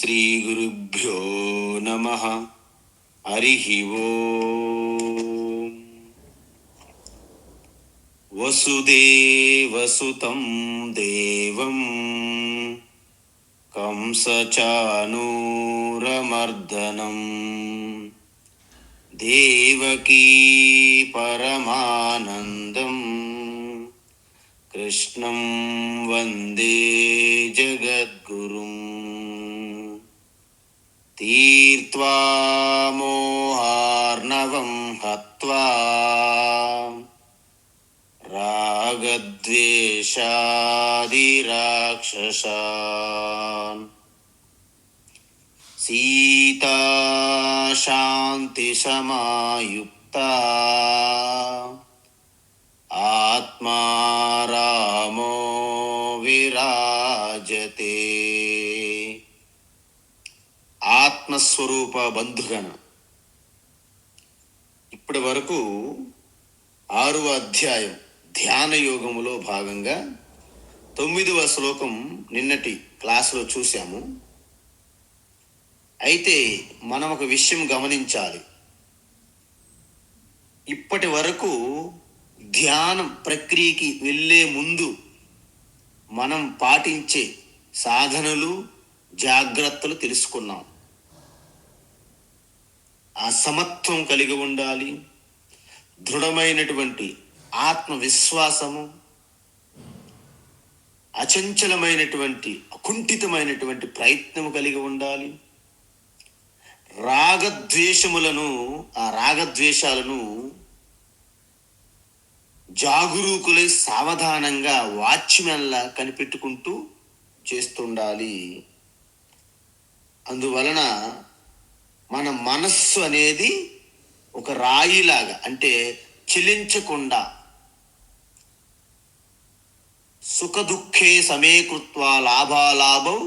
శ్రీ గురుభ్యో నమః. హరి ఓం. వసుదేవసుతం దేవం కంసచానూరమర్దనం దేవకీ పరమానందం కృష్ణం వందే జగద్గురుం. తీర్త్వా మోహార్ణవం హత్వా రాగద్వేషాదిరాక్షసాన్ సీతా శాంతి సమాయుక్తా ఆత్మా రామో విరాజతే. ఆత్మస్వరూప బంధుగణ, ఇప్పటి వరకు 6వ అధ్యాయం ధ్యాన యోగములో భాగంగా 9వ శ్లోకం నిన్నటి క్లాసులో చూశాము. అయితే మనం ఒక విషయం గమనించాలి. ఇప్పటి వరకు ధ్యానం ప్రక్రియకి వెళ్ళే ముందు మనం పాటించే సాధనలు, జాగ్రత్తలు తెలుసుకున్నాం. ఆ సమత్వం కలిగి ఉండాలి, దృఢమైనటువంటి ఆత్మవిశ్వాసము, అచంచలమైనటువంటి అకుంఠితమైనటువంటి ప్రయత్నము కలిగి ఉండాలి. రాగద్వేషములను, ఆ రాగద్వేషాలను జాగరూకులై సావధానంగా వాచ్మెన్లా కనిపెట్టుకుంటూ చేస్తుండాలి. అందువలన మన మనస్సు అనేది ఒక రాయిలాగా, అంటే చెలించకుండా సుఖ దుఃఖే సమేకృత్వా లాభాలాభౌ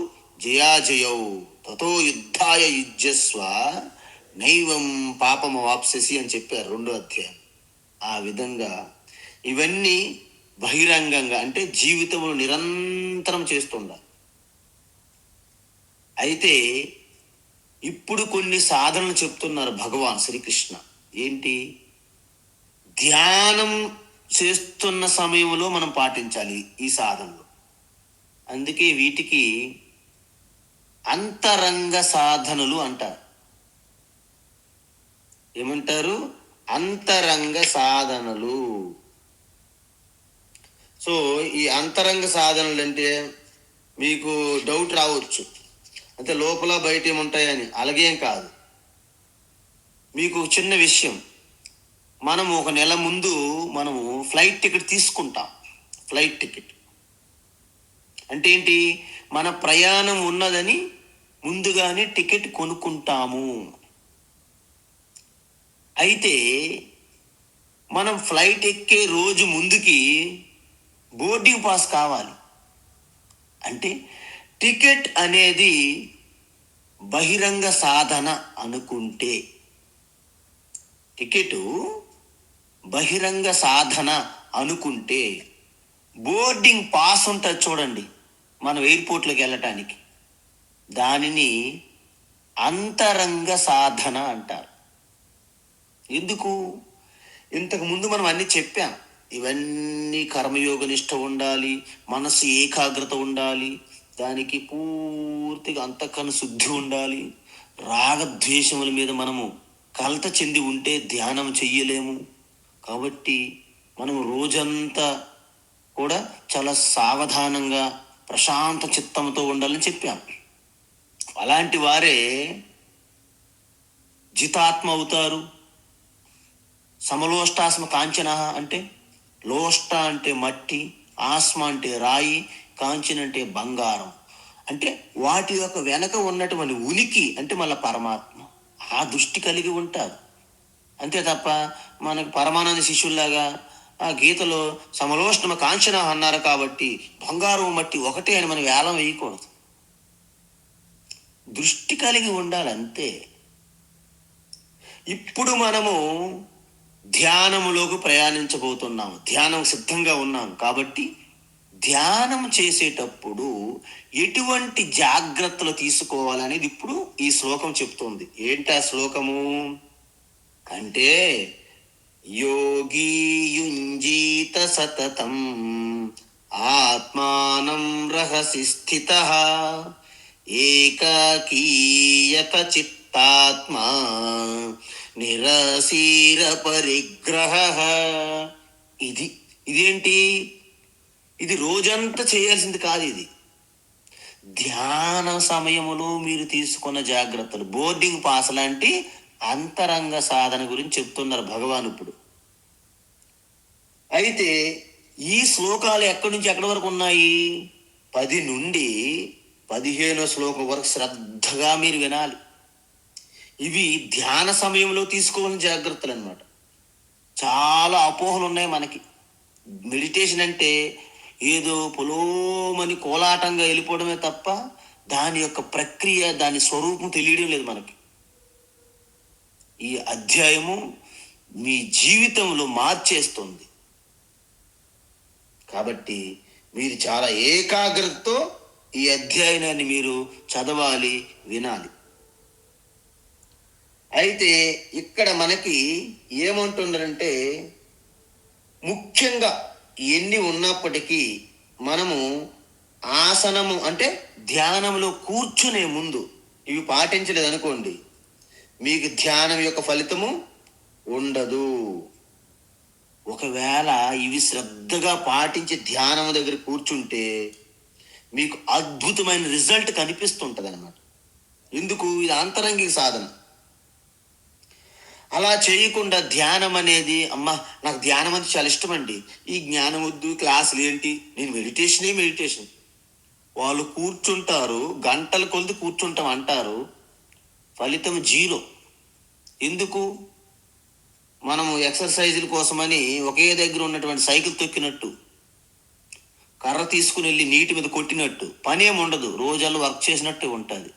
జయాజయౌ తతో యుద్ధాయ యుజ్యస్వ నైవం పాపమవాప్స్యసి అని చెప్పారు 2వ అధ్యాయం. ఆ విధంగా ఇవన్నీ బహిరంగంగా, అంటే జీవితంలో నిరంతరం చేస్తుండాలి. అయితే ఇప్పుడు కొన్ని సాధనలు చెప్తున్నారు భగవాన్ శ్రీకృష్ణ. ఏంటి? ధ్యానం చేస్తున్న సమయంలో మనం పాటించాలి ఈ సాధనలు. అందుకే వీటికి అంతరంగ సాధనలు అంటారు. ఏమంటారు? అంతరంగ సాధనలు. సో ఈ అంతరంగ సాధనలు అంటే మీకు డౌట్ రావచ్చు, అంటే లోపల బయట ఏముంటాయని. అలాగేం కాదు. మీకు చిన్న విషయం, మనము 1 నెల ముందు మనము ఫ్లైట్ టికెట్ తీసుకుంటాం. ఫ్లైట్ టికెట్ అంటే ఏంటి? మన ప్రయాణం ఉన్నదని ముందుగానే టికెట్ కొనుక్కుంటాము. అయితే మనం ఫ్లైట్ ఎక్కే రోజు ముందుకి బోర్డింగ్ పాస్ కావాలి. అంటే టికెట్ అనేది బహిరంగ సాధన అనుకుంటే, టికెటు బహిరంగ సాధన అనుకుంటే, బోర్డింగ్ పాస్ ఉంటుంది చూడండి మనం ఎయిర్పోర్ట్లోకి వెళ్ళటానికి, దానిని అంతరంగ సాధన అంటారు. ఎందుకు? ఇంతకుముందు మనం అన్నీ చెప్పాం. ఇవన్నీ కర్మయోగ నిష్ఠ ఉండాలి, మనసు ఏకాగ్రత ఉండాలి, దానికి పూర్తిగా అంతఃకరణ శుద్ధి ఉండాలి. రాగద్వేషముల మీద మనము కలత చెంది ఉంటే ధ్యానం చెయ్యలేము. కాబట్టి మనం రోజంతా కూడా చాలా సావధానంగా ప్రశాంత చిత్తంతో ఉండాలని చెప్పాం. అలాంటి వారే జితాత్మ అవుతారు. సమలోష్టాస్మ కాంచన అంటే, లోష్ట అంటే మట్టి, ఆస్మ అంటే రాయి, కాంచన అంటే బంగారం. అంటే వాటి యొక్క వెనక ఉన్నటువంటి ఉనికి అంటే మళ్ళీ పరమాత్మ. ఆ దృష్టి కలిగి ఉంటారు. అంతే తప్ప మనకు పరమానంద శిష్యుల్లాగా ఆ గీతలో సమలోష్ణమ కాంచన అన్నారు కాబట్టి బంగారం మట్టి ఒకటే అని మనం వేలం వేయకూడదు. దృష్టి కలిగి ఉండాలి అంతే. ఇప్పుడు మనము ధ్యానములోకి ప్రయాణించబోతున్నాము. ధ్యానం సిద్ధంగా ఉన్నాం కాబట్టి ధ్యానం చేసేటప్పుడు ఎటువంటి జాగ్రత్తలు తీసుకోవాలనేది ఇప్పుడు ఈ శ్లోకం చెప్తుంది. ఏంటి ఆ శ్లోకము అంటే, యోగి యుంజీత సతతం ఆత్మానం రహసి స్థితః ఏకాకీయత చిత్తాత్మా నిరసీర పరిగ్రహ. ఇదేంటి? ఇది రోజంతా చేయాల్సింది కాదు. ఇది ధ్యాన సమయములో మీరు తీసుకున్న జాగ్రత్తలు, బోర్డింగ్ పాస్ లాంటి అంతరంగ సాధన గురించి చెప్తున్నారు భగవాన్ ఇప్పుడు. అయితే ఈ శ్లోకాలు ఎక్కడి నుంచి ఎక్కడి వరకు ఉన్నాయి? 10 నుండి 15 శ్లోకం వరకు శ్రద్ధగా మీరు వినాలి. ఇవి ధ్యాన సమయంలో తీసుకోవాల్సిన జాగ్రత్తలు అన్నమాట. చాలా అపోహలు ఉన్నాయి మనకి. మెడిటేషన్ అంటే ఏదో పొలోమని కోలాటంగా వెళ్ళిపోవడమే తప్ప దాని యొక్క ప్రక్రియ, దాని స్వరూపం తెలియడం లేదు మనకి. ఈ అధ్యాయము మీ జీవితంలో మార్చేస్తుంది. కాబట్టి మీరు చాలా ఏకాగ్రతతో ఈ అధ్యాయాన్ని మీరు చదవాలి, వినాలి. అయితే ఇక్కడ మనకి ఏమంటున్నారంటే, ముఖ్యంగా ఎన్ని ఉన్నప్పటికీ మనము ఆసనము అంటే ధ్యానంలో కూర్చునే ముందు ఇవి పాటించలేదు అనుకోండి, మీకు ధ్యానం యొక్క ఫలితము ఉండదు. ఒకవేళ ఇవి శ్రద్ధగా పాటించి ధ్యానం దగ్గర కూర్చుంటే మీకు అద్భుతమైన రిజల్ట్ కనిపిస్తుంటుంది అన్నమాట. ఎందుకు? ఇది ఆంతరంగిక సాధన. అలా చేయకుండా ధ్యానం అనేది, అమ్మ నాకు ధ్యానం అంటే చాలా ఇష్టం అండి, ఈ జ్ఞానం వద్దు, క్లాసులు ఏంటి, నేను మెడిటేషన్. వాళ్ళు కూర్చుంటారు, గంటల కొద్ది కూర్చుంటాం అంటారు, ఫలితం 0. ఎందుకు? మనము ఎక్సర్సైజుల కోసమని ఒకే దగ్గర ఉన్నటువంటి సైకిల్ తొక్కినట్టు, కర్ర తీసుకుని వెళ్ళి నీటి మీద కొట్టినట్టు పనేం ఉండదు, రోజుల్లో వర్క్ చేసినట్టే ఉంటుంది.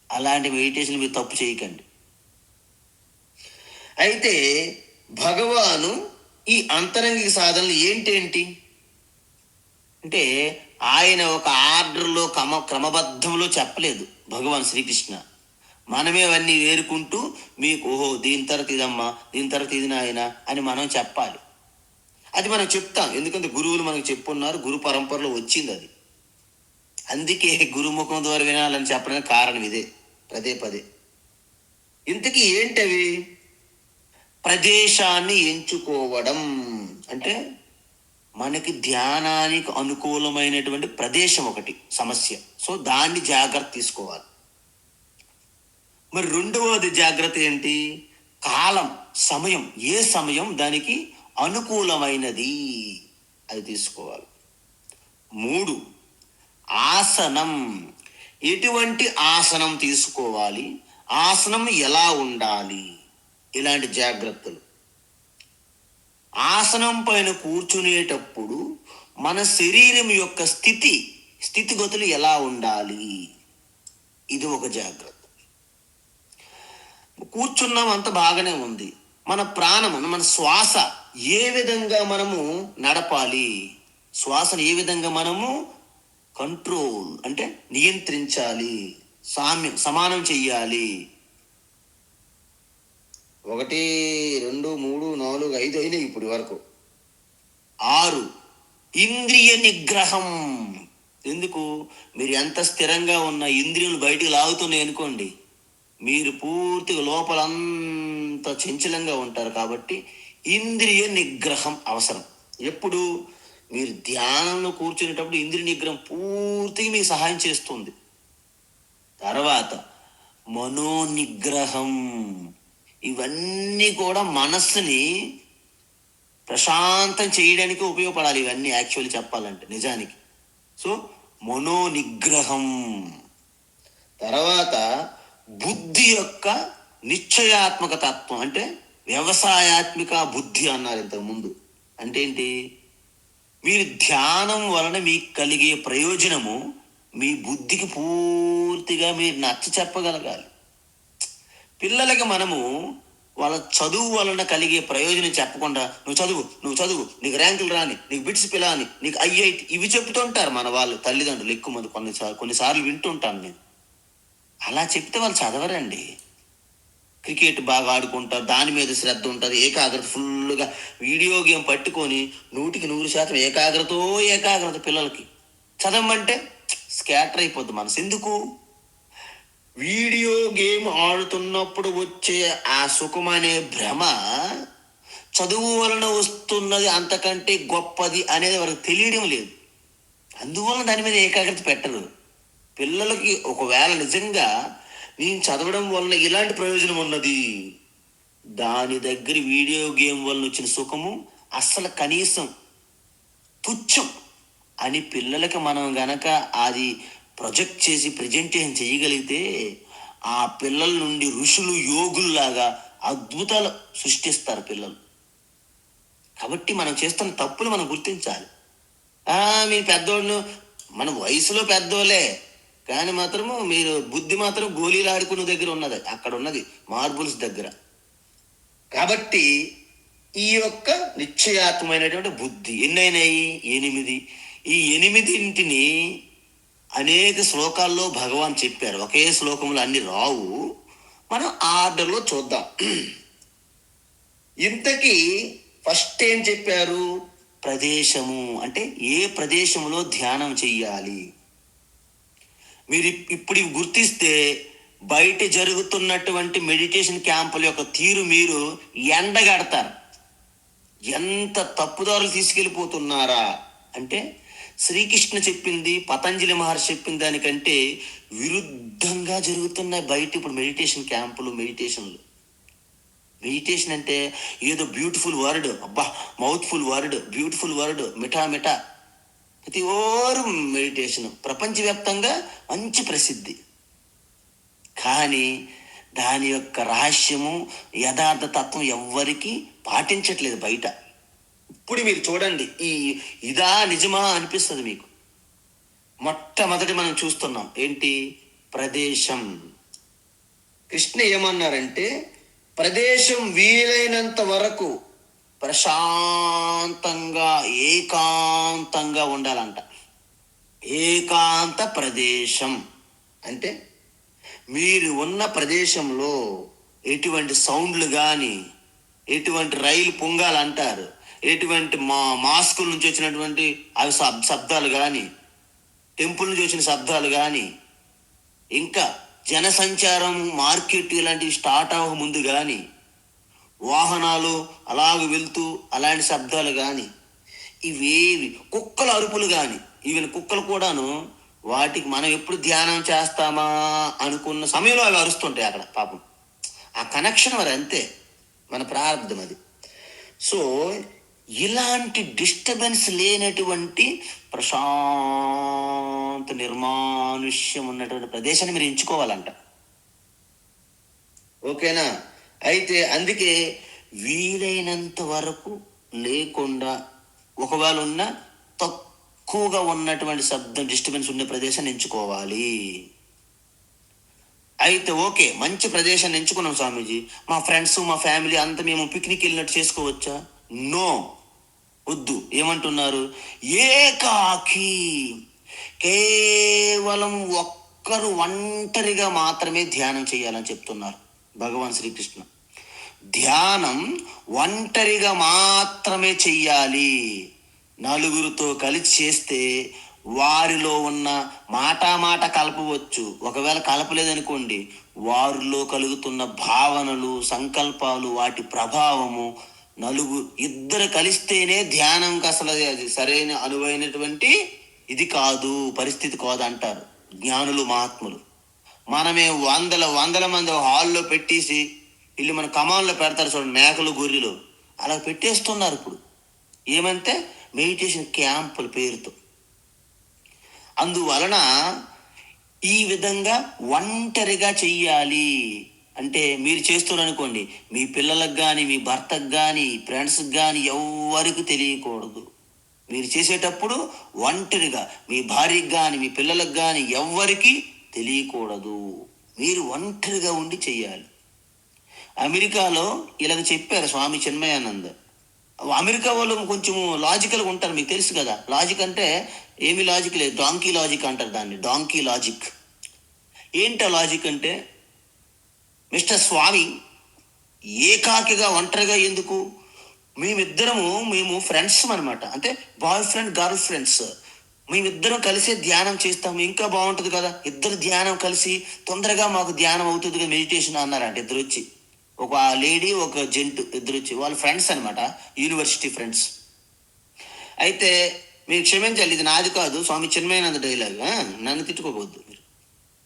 అలాంటి మెడిటేషన్ మీరు తప్పు చేయకండి. అయితే భగవాను ఈ అంతరంగిక సాధనలు ఏంటేంటి అంటే, ఆయన ఒక ఆర్డర్లో క్రమబద్ధంలో చెప్పలేదు భగవాన్ శ్రీకృష్ణ. మనమే అవన్నీ వేరుకుంటూ మీకు ఓహో దీని తర్వాత ఇదమ్మా, దీని తర్వాత ఇది నాయన అని మనం చెప్పాలి. అది మనం చెప్తాం, ఎందుకంటే గురువులు మనకు చెప్పున్నారు, గురు పరంపరలో వచ్చింది అది. అందుకే గురుముఖం ద్వారా వినాలని చెప్పడానికి కారణం ఇదే, పదే. ఇంతకీ ఏంటవి? ప్రదేశాన్ని ఎంచుకోవడం అంటే, మనకి ధ్యానానికి అనుకూలమైనటువంటి ప్రదేశం ఒకటి సమస్య. సో దాన్ని జాగ్రత్త తీసుకోవాలి. మరి రెండవది జాగ్రత్త ఏంటి? కాలం, సమయం. ఏ సమయం దానికి అనుకూలమైనది అది తీసుకోవాలి. 3, ఆసనం. ఎటువంటి ఆసనం తీసుకోవాలి, ఆసనం ఎలా ఉండాలి, ఇలాంటి జాగ్రత్తలు. ఆసనం పైన కూర్చునేటప్పుడు మన శరీరం యొక్క స్థితిగతులు ఎలా ఉండాలి, ఇది ఒక జాగ్రత్త. కూర్చున్నాం, అంత బాగానే ఉంది, మన ప్రాణము, మన శ్వాస ఏ విధంగా మనము నడపాలి, శ్వాసను ఏ విధంగా మనము కంట్రోల్ అంటే నియంత్రించాలి, సమానం చెయ్యాలి. 1, 2, 3, 4, 5 అయినాయి ఇప్పటి వరకు. 6, ఇంద్రియ నిగ్రహం. ఎందుకు? మీరు ఎంత స్థిరంగా ఉన్న ఇంద్రియులు బయటికి లాగుతున్నాయి అనుకోండి, మీరు పూర్తిగా లోపలంతా చంచలంగా ఉంటారు. కాబట్టి ఇంద్రియ నిగ్రహం అవసరం. ఎప్పుడు? మీరు ధ్యానంలో కూర్చునేటప్పుడు ఇంద్రియ నిగ్రహం పూర్తిగా మీకు సహాయం చేస్తుంది. తర్వాత మనోనిగ్రహం. ఇవన్నీ కూడా మనస్సుని ప్రశాంతం చేయడానికి ఉపయోగపడాలి. ఇవన్నీ యాక్చువల్లీ చెప్పాలంటే నిజానికి. సో మనోనిగ్రహం. తర్వాత బుద్ధి యొక్క నిశ్చయాత్మక తత్వం అంటే వ్యవసాయాత్మిక బుద్ధి అన్నారు ఇంతకుముందు. అంటే ఏంటి? మీరు ధ్యానం వలన మీకు కలిగే ప్రయోజనము మీ బుద్ధికి పూర్తిగా మీరు నచ్చ చెప్పగలగాలి. పిల్లలకి మనము వాళ్ళ చదువు వలన కలిగే ప్రయోజనం చెప్పకుండా నువ్వు చదువు నీకు ర్యాంకులు రాని, నీకు బిట్స్ పిలాని, నీకు ఐఐటి ఇవి చెప్తుంటారు మన వాళ్ళు తల్లిదండ్రులు. ఎక్కువ మంది కొన్నిసార్లు వింటుంటాను నేను. అలా చెప్తే వాళ్ళు చదవరండి. క్రికెట్ బాగా ఆడుకుంటారు, దాని మీద శ్రద్ధ ఉంటుంది, ఏకాగ్రత ఫుల్గా. వీడియో గేమ్ పట్టుకొని 100% ఏకాగ్రత పిల్లలకి చదవమంటే స్కాటర్ అయిపోద్ది మనసు. ఎందుకు? వీడియో గేమ్ ఆడుతున్నప్పుడు వచ్చే ఆ సుఖం అనే భ్రమ చదువు వలన వస్తున్నది అంతకంటే గొప్పది అనేది వారికి తెలియడం లేదు. అందువలన దాని మీద ఏకాగ్రత పెట్టరు. పిల్లలకి ఒకవేళ నిజంగా నేను చదవడం వలన ఇలాంటి ప్రయోజనం ఉన్నది, దాని దగ్గర వీడియో గేమ్ వలన వచ్చిన సుఖము అస్సలు కనీసం తుచ్చం అని పిల్లలకి మనం గనక అది ప్రొజెక్ట్ చేసి ప్రజెంటేషన్ చేయగలిగితే ఆ పిల్లల నుండి ఋషులు యోగుల్లాగా అద్భుతాలు సృష్టిస్తారు పిల్లలు. కాబట్టి మనం చేస్తున్న తప్పులు మనం గుర్తించాలి. మీ పెద్దోళ్ళు మన వయసులో పెద్దోళ్ళే, కానీ మాత్రము మీరు బుద్ధి మాత్రం గోళీలు ఆడుకునే దగ్గర ఉన్నది, అక్కడ ఉన్నది మార్బుల్స్ దగ్గర. కాబట్టి ఈ యొక్క నిశ్చయాత్మైనటువంటి బుద్ధి ఎన్నైనాయి? 8. ఈ 8 అనేక శ్లోకాల్లో భగవాన్ చెప్పారు. ఒకే శ్లోకంలో అన్ని రావు, మనం ఆర్డర్లో చూద్దాం. ఇంతకీ ఫస్ట్ ఏం చెప్పారు? ప్రదేశము అంటే ఏ ప్రదేశంలో ధ్యానం చెయ్యాలి. మీరు ఇప్పుడు గుర్తిస్తే బయట జరుగుతున్నటువంటి మెడిటేషన్ క్యాంపుల యొక్క తీరు మీరు ఎండగడతారు. ఎంత తప్పుదారులు తీసుకెళ్ళిపోతున్నారా అంటే, శ్రీకృష్ణ చెప్పింది, పతంజలి మహర్షి చెప్పిన దానికంటే విరుద్ధంగా జరుగుతున్నాయి బయట ఇప్పుడు మెడిటేషన్ క్యాంపులు. మెడిటేషన్ అంటే ఏదో beautiful word, mouthful word, beautiful word, మిఠా ప్రతి ఓరు మెడిటేషన్ ప్రపంచవ్యాప్తంగా మంచి ప్రసిద్ధి. కానీ దాని యొక్క రహస్యము, యథార్థ తత్వం ఎవ్వరికి పాటించట్లేదు బయట. ఇప్పుడు మీరు చూడండి, ఇదా నిజమా అనిపిస్తుంది మీకు. మొట్టమొదటి మనం చూస్తున్నాం ఏంటి? ప్రదేశం. కృష్ణ ఏమన్నారంటే, ప్రదేశం వీలైనంత వరకు ప్రశాంతంగా ఏకాంతంగా ఉండాలంట. ఏకాంత ప్రదేశం అంటే మీరు ఉన్న ప్రదేశంలో ఎటువంటి సౌండ్లు కానీ, ఎటువంటి రైలు పొంగాలు అంటారు, ఎటువంటి మాస్కుల నుంచి వచ్చినటువంటి అవి శబ్దాలు కానీ, టెంపుల్ నుంచి వచ్చిన శబ్దాలు కానీ, ఇంకా జనసంచారం, మార్కెట్ ఇలాంటివి స్టార్ట్ అవ్వక ముందు కానీ, వాహనాలు అలాగ వెళ్తూ అలాంటి శబ్దాలు కానీ, ఇవేవి కుక్కల అరుపులు కానీ, ఈవెన్ కుక్కలు కూడాను వాటికి మనం ఎప్పుడు ధ్యానం చేస్తామా అనుకున్న సమయంలో అవి అరుస్తుంటాయి అక్కడ. పాపం ఆ కనెక్షన్ మరి అంతే, మన ప్రారంభం అది. సో ఇలాంటి డిస్టర్బెన్స్ లేనటువంటి ప్రశాంత నిర్మానుష్యం ఉన్నటువంటి ప్రదేశాన్ని మీరు ఎంచుకోవాలంట. ఓకేనా? అయితే అందుకే వీలైనంత వరకు లేకుండా, ఒకవేళ ఉన్న తక్కువగా ఉన్నటువంటి శబ్దం డిస్టర్బెన్స్ ఉండే ప్రదేశాన్ని ఎంచుకోవాలి. అయితే ఓకే, మంచి ప్రదేశాన్ని ఎంచుకున్నాం స్వామీజీ, మా ఫ్రెండ్స్ మా ఫ్యామిలీ అంతా మేము పిక్నిక్ వెళ్ళినట్టు చేసుకోవచ్చా? నో, వద్దు. ఏమంటున్నారు? ఏకాకి, కేవలం ఒక్కరు ఒంటరిగా మాత్రమే ధ్యానం చేయాలని చెప్తున్నారు భగవాన్ శ్రీకృష్ణ. ధ్యానం ఒంటరిగా మాత్రమే చెయ్యాలి. నలుగురితో కలిసి చేస్తే వారిలో ఉన్న మాట కలపవచ్చు. ఒకవేళ కలపలేదనుకోండి, వారిలో కలుగుతున్న భావనలు, సంకల్పాలు, వాటి ప్రభావము ఇద్దరు కలిస్తేనే ధ్యానంకి అసలు అది సరైన అనువైనటువంటి ఇది కాదు, పరిస్థితి కాదు అంటారు జ్ఞానులు, మహాత్ములు. మనమే వందల మంది హాల్లో పెట్టేసి వీళ్ళు మన కమాన్లో పెడతారు చూడండి, మేకలు గొర్రెలు అలా పెట్టేస్తున్నారు ఇప్పుడు. ఏమంటే మెడిటేషన్ క్యాంపుల పేరుతో. అందువలన ఈ విధంగా ఒంటరిగా చెయ్యాలి. అంటే మీరు చేస్తున్నారు అనుకోండి, మీ పిల్లలకు కానీ, మీ భర్తకు కానీ, ఫ్రెండ్స్కి కానీ ఎవరికి తెలియకూడదు. మీరు చేసేటప్పుడు ఒంటరిగా, మీ భార్యకి కానీ మీ పిల్లలకు కానీ ఎవ్వరికి తెలియకూడదు. మీరు ఒంటరిగా ఉండి చెయ్యాలి. అమెరికాలో ఇలాగ చెప్పారు స్వామి చిన్మయానంద్. అమెరికా వాళ్ళు కొంచెం లాజికల్గా ఉంటారు, మీకు తెలుసు కదా. లాజిక్ అంటే ఏమి లాజిక్ లేదు, డాంకీ లాజిక్ అంటారు దాన్ని, డాంకీ లాజిక్. ఏంటో లాజిక్ అంటే, మిస్టర్ స్వామి ఏకాకిగా ఒంటరిగా ఎందుకు, మేము ఫ్రెండ్స్ అనమాట, అంటే బాయ్ ఫ్రెండ్ గర్ల్ ఫ్రెండ్స్, మేమిద్దరం కలిసి ధ్యానం చేస్తాము, ఇంకా బాగుంటుంది కదా, ఇద్దరు ధ్యానం కలిసి తొందరగా మాకు ధ్యానం అవుతుంది కదా, మెడిటేషన్ అన్నారంట ఇద్దరు వచ్చి. ఒక లేడీ ఒక జెంట్ ఇద్దరు వచ్చి, వాళ్ళు ఫ్రెండ్స్ అనమాట, యూనివర్సిటీ ఫ్రెండ్స్. అయితే మీరు క్షమించాలి, ఇది నాది కాదు, స్వామి చిన్మయానంద డైలాగ్, నన్ను తిట్టుకోవద్దు మీరు.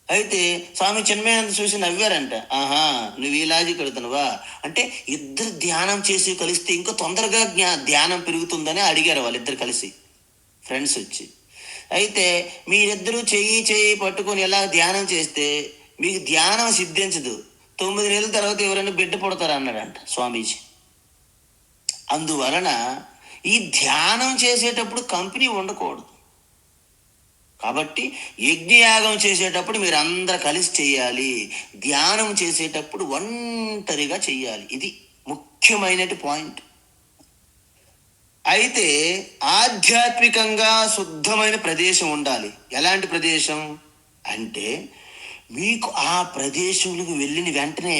అయితే స్వామి చిన్మయానంద చూసి నవ్వారంట. ఆహా, నువ్వు ఈ లాజిక్ కడుతున్నావా అంటే, ఇద్దరు ధ్యానం చేసి కలిస్తే ఇంకా తొందరగా ధ్యానం పెరుగుతుందని అడిగారు వాళ్ళిద్దరు కలిసి ఫ్రెండ్స్ వచ్చి. అయితే మీరిద్దరూ చెయ్యి పట్టుకొని ఎలా ధ్యానం చేస్తే మీకు ధ్యానం సిద్ధించదు, 9 నెలల తర్వాత ఎవరైనా బిడ్డ పుడతారు అన్నాడంట స్వామీజీ. అందువలన ఈ ధ్యానం చేసేటప్పుడు కంపెనీ ఉండకూడదు. కాబట్టి యజ్ఞయాగం చేసేటప్పుడు మీరు అందరు కలిసి చేయాలి, ధ్యానం చేసేటప్పుడు ఒంటరిగా చెయ్యాలి. ఇది ముఖ్యమైన పాయింట్. అయితే ఆధ్యాత్మికంగా శుద్ధమైన ప్రదేశం ఉండాలి. ఎలాంటి ప్రదేశం అంటే, మీకు ఆ ప్రదేశంలోకి వెళ్ళిన వెంటనే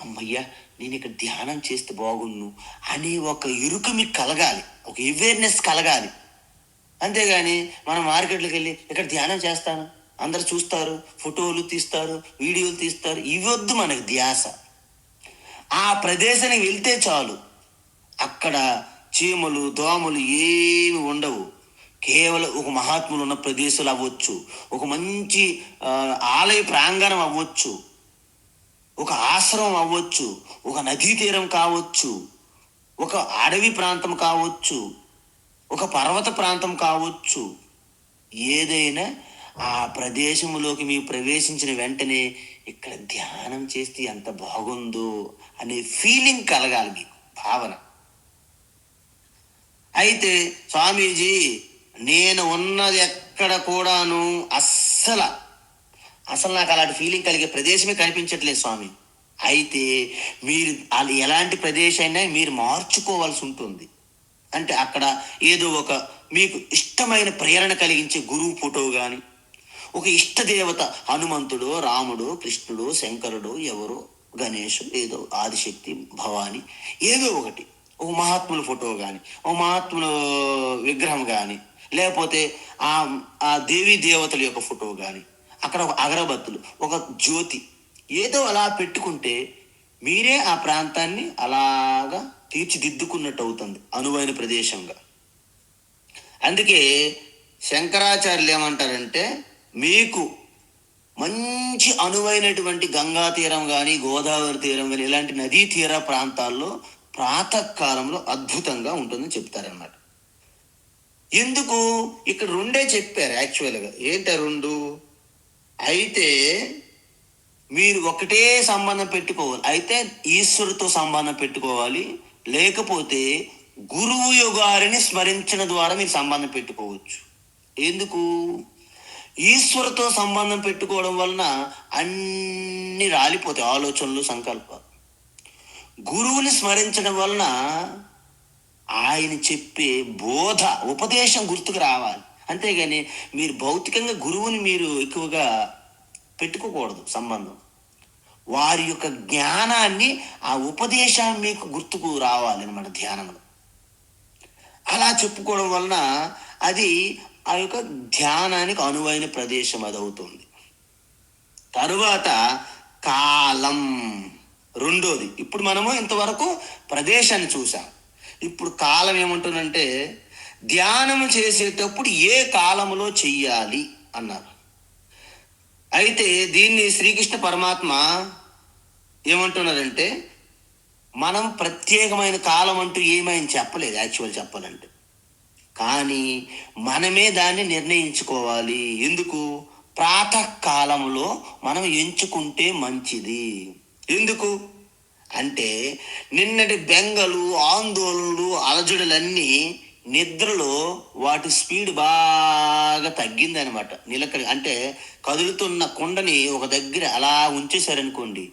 అమ్మయ్య నేను ఇక్కడ ధ్యానం చేస్తే బాగున్ను అనే ఒక ఎరుక మీకు కలగాలి, ఒక అవేర్నెస్ కలగాలి. అంతేగాని మనం మార్కెట్లోకి వెళ్ళి ఇక్కడ ధ్యానం చేస్తాను, అందరు చూస్తారు, ఫోటోలు తీస్తారు, వీడియోలు తీస్తారు, ఇవి వద్దు మనకి ధ్యాస. ఆ ప్రదేశానికి వెళ్తే చాలు, అక్కడ చీమలు దోమలు ఏమి ఉండవు. కేవలం ఒక మహాత్ములు ఉన్న ప్రదేశాలు అవ్వచ్చు, ఒక మంచి ఆలయ ప్రాంగణం అవ్వచ్చు, ఒక ఆశ్రమం అవ్వచ్చు, ఒక నదీ తీరం కావచ్చు, ఒక అడవి ప్రాంతం కావచ్చు, ఒక పర్వత ప్రాంతం కావచ్చు. ఏదైనా ఆ ప్రదేశంలోకి మీరు ప్రవేశించిన వెంటనే ఇక్కడ ధ్యానం చేస్తే ఎంత బాగుందో అనే ఫీలింగ్ కలగాలి మీకు, భావన. అయితే స్వామీజీ నేను ఉన్నది ఎక్కడ కూడాను అసలు నాకు అలాంటి ఫీలింగ్ కలిగే ప్రదేశమే కనిపించట్లేదు స్వామి. అయితే మీరు అది ఎలాంటి ప్రదేశమైనా మీరు మార్చుకోవాల్సి ఉంటుంది. అంటే అక్కడ ఏదో ఒక మీకు ఇష్టమైన ప్రేరణ కలిగించే గురువు ఫోటో కానీ, ఒక ఇష్టదేవత హనుమంతుడు, రాముడు, కృష్ణుడు, శంకరుడు, ఎవరో గణేష్, ఏదో ఆదిశక్తి, భవాని, ఏదో ఒకటి, ఒక మహాత్ముల ఫోటో కానీ, ఒక మహాత్ముల విగ్రహం కానీ, లేకపోతే ఆ దేవీ దేవతల యొక్క ఫోటో కానీ, అక్కడ ఒక అగరబత్తులు, ఒక జ్యోతి, ఏదో అలా పెట్టుకుంటే మీరే ఆ ప్రాంతాన్ని అలాగా తీర్చిదిద్దుకున్నట్టు అవుతుంది అనువైన ప్రదేశంగా. అందుకే శంకరాచార్యులు ఏమంటారంటే, మీకు మంచి అనువైనటువంటి గంగా తీరం కానీ, గోదావరి తీరం కానీ, ఇలాంటి నదీ తీర ప్రాంతాల్లో ప్రాతకాలంలో అద్భుతంగా ఉంటుందని చెప్తారనమాట. ఎందుకు ఇక్కడ రెండే చెప్పారు యాక్చువల్గా. ఏంట రెండు? అయితే మీరు ఒకటే సంబంధం పెట్టుకోవాలి, అయితే ఈశ్వరుతో సంబంధం పెట్టుకోవాలి, లేకపోతే గురువు యుగారిని స్మరించడం ద్వారా మీరు సంబంధం పెట్టుకోవచ్చు. ఎందుకు? ఈశ్వరుతో సంబంధం పెట్టుకోవడం వలన అన్ని రాలిపోతాయి ఆలోచనలు, సంకల్పాలు. గురువుని స్మరించడం వలన ఆయన చెప్పే బోధ, ఉపదేశం గుర్తుకు రావాలి. అంతేగాని మీరు భౌతికంగా గురువుని మీరు ఎక్కువగా పెట్టుకోకూడదు సంబంధం. వారి యొక్క జ్ఞానాన్ని, ఆ ఉపదేశాన్ని మీకు గుర్తుకు రావాలి అన్నమాట ధ్యానంలో. అలా చెప్పుకోవడం వలన అది ఆ యొక్క ధ్యానానికి అనువైన ప్రదేశం అది అవుతుంది. తరువాత కాలం రెండోది. ఇప్పుడు మనము ఇంతవరకు ప్రదేశాన్ని చూసాం. ఇప్పుడు కాలం ఏమంటుందంటే, ధ్యానం చేసేటప్పుడు ఏ కాలంలో చెయ్యాలి అన్నారు. అయితే దీన్ని శ్రీకృష్ణ పరమాత్మ ఏమంటున్నారంటే, మనం ప్రత్యేకమైన కాలం అంటూ ఏమైనా చెప్పలేదు యాక్చువల్ చెప్పాలంటే, కానీ మనమే దాన్ని నిర్ణయించుకోవాలి. ఎందుకు? ప్రాతకాలంలో మనం ఎంచుకుంటే మంచిది. ఎందుకు అంటే, నిన్నటి బెంగలు, ఆందోళనలు, అలజడులన్నీ నిద్రలో వాటి స్పీడ్ బాగా తగ్గిందనమాట. అంటే కదులుతున్న కొండని ఒక దగ్గర అలా ఉంచేశారనుకోండి,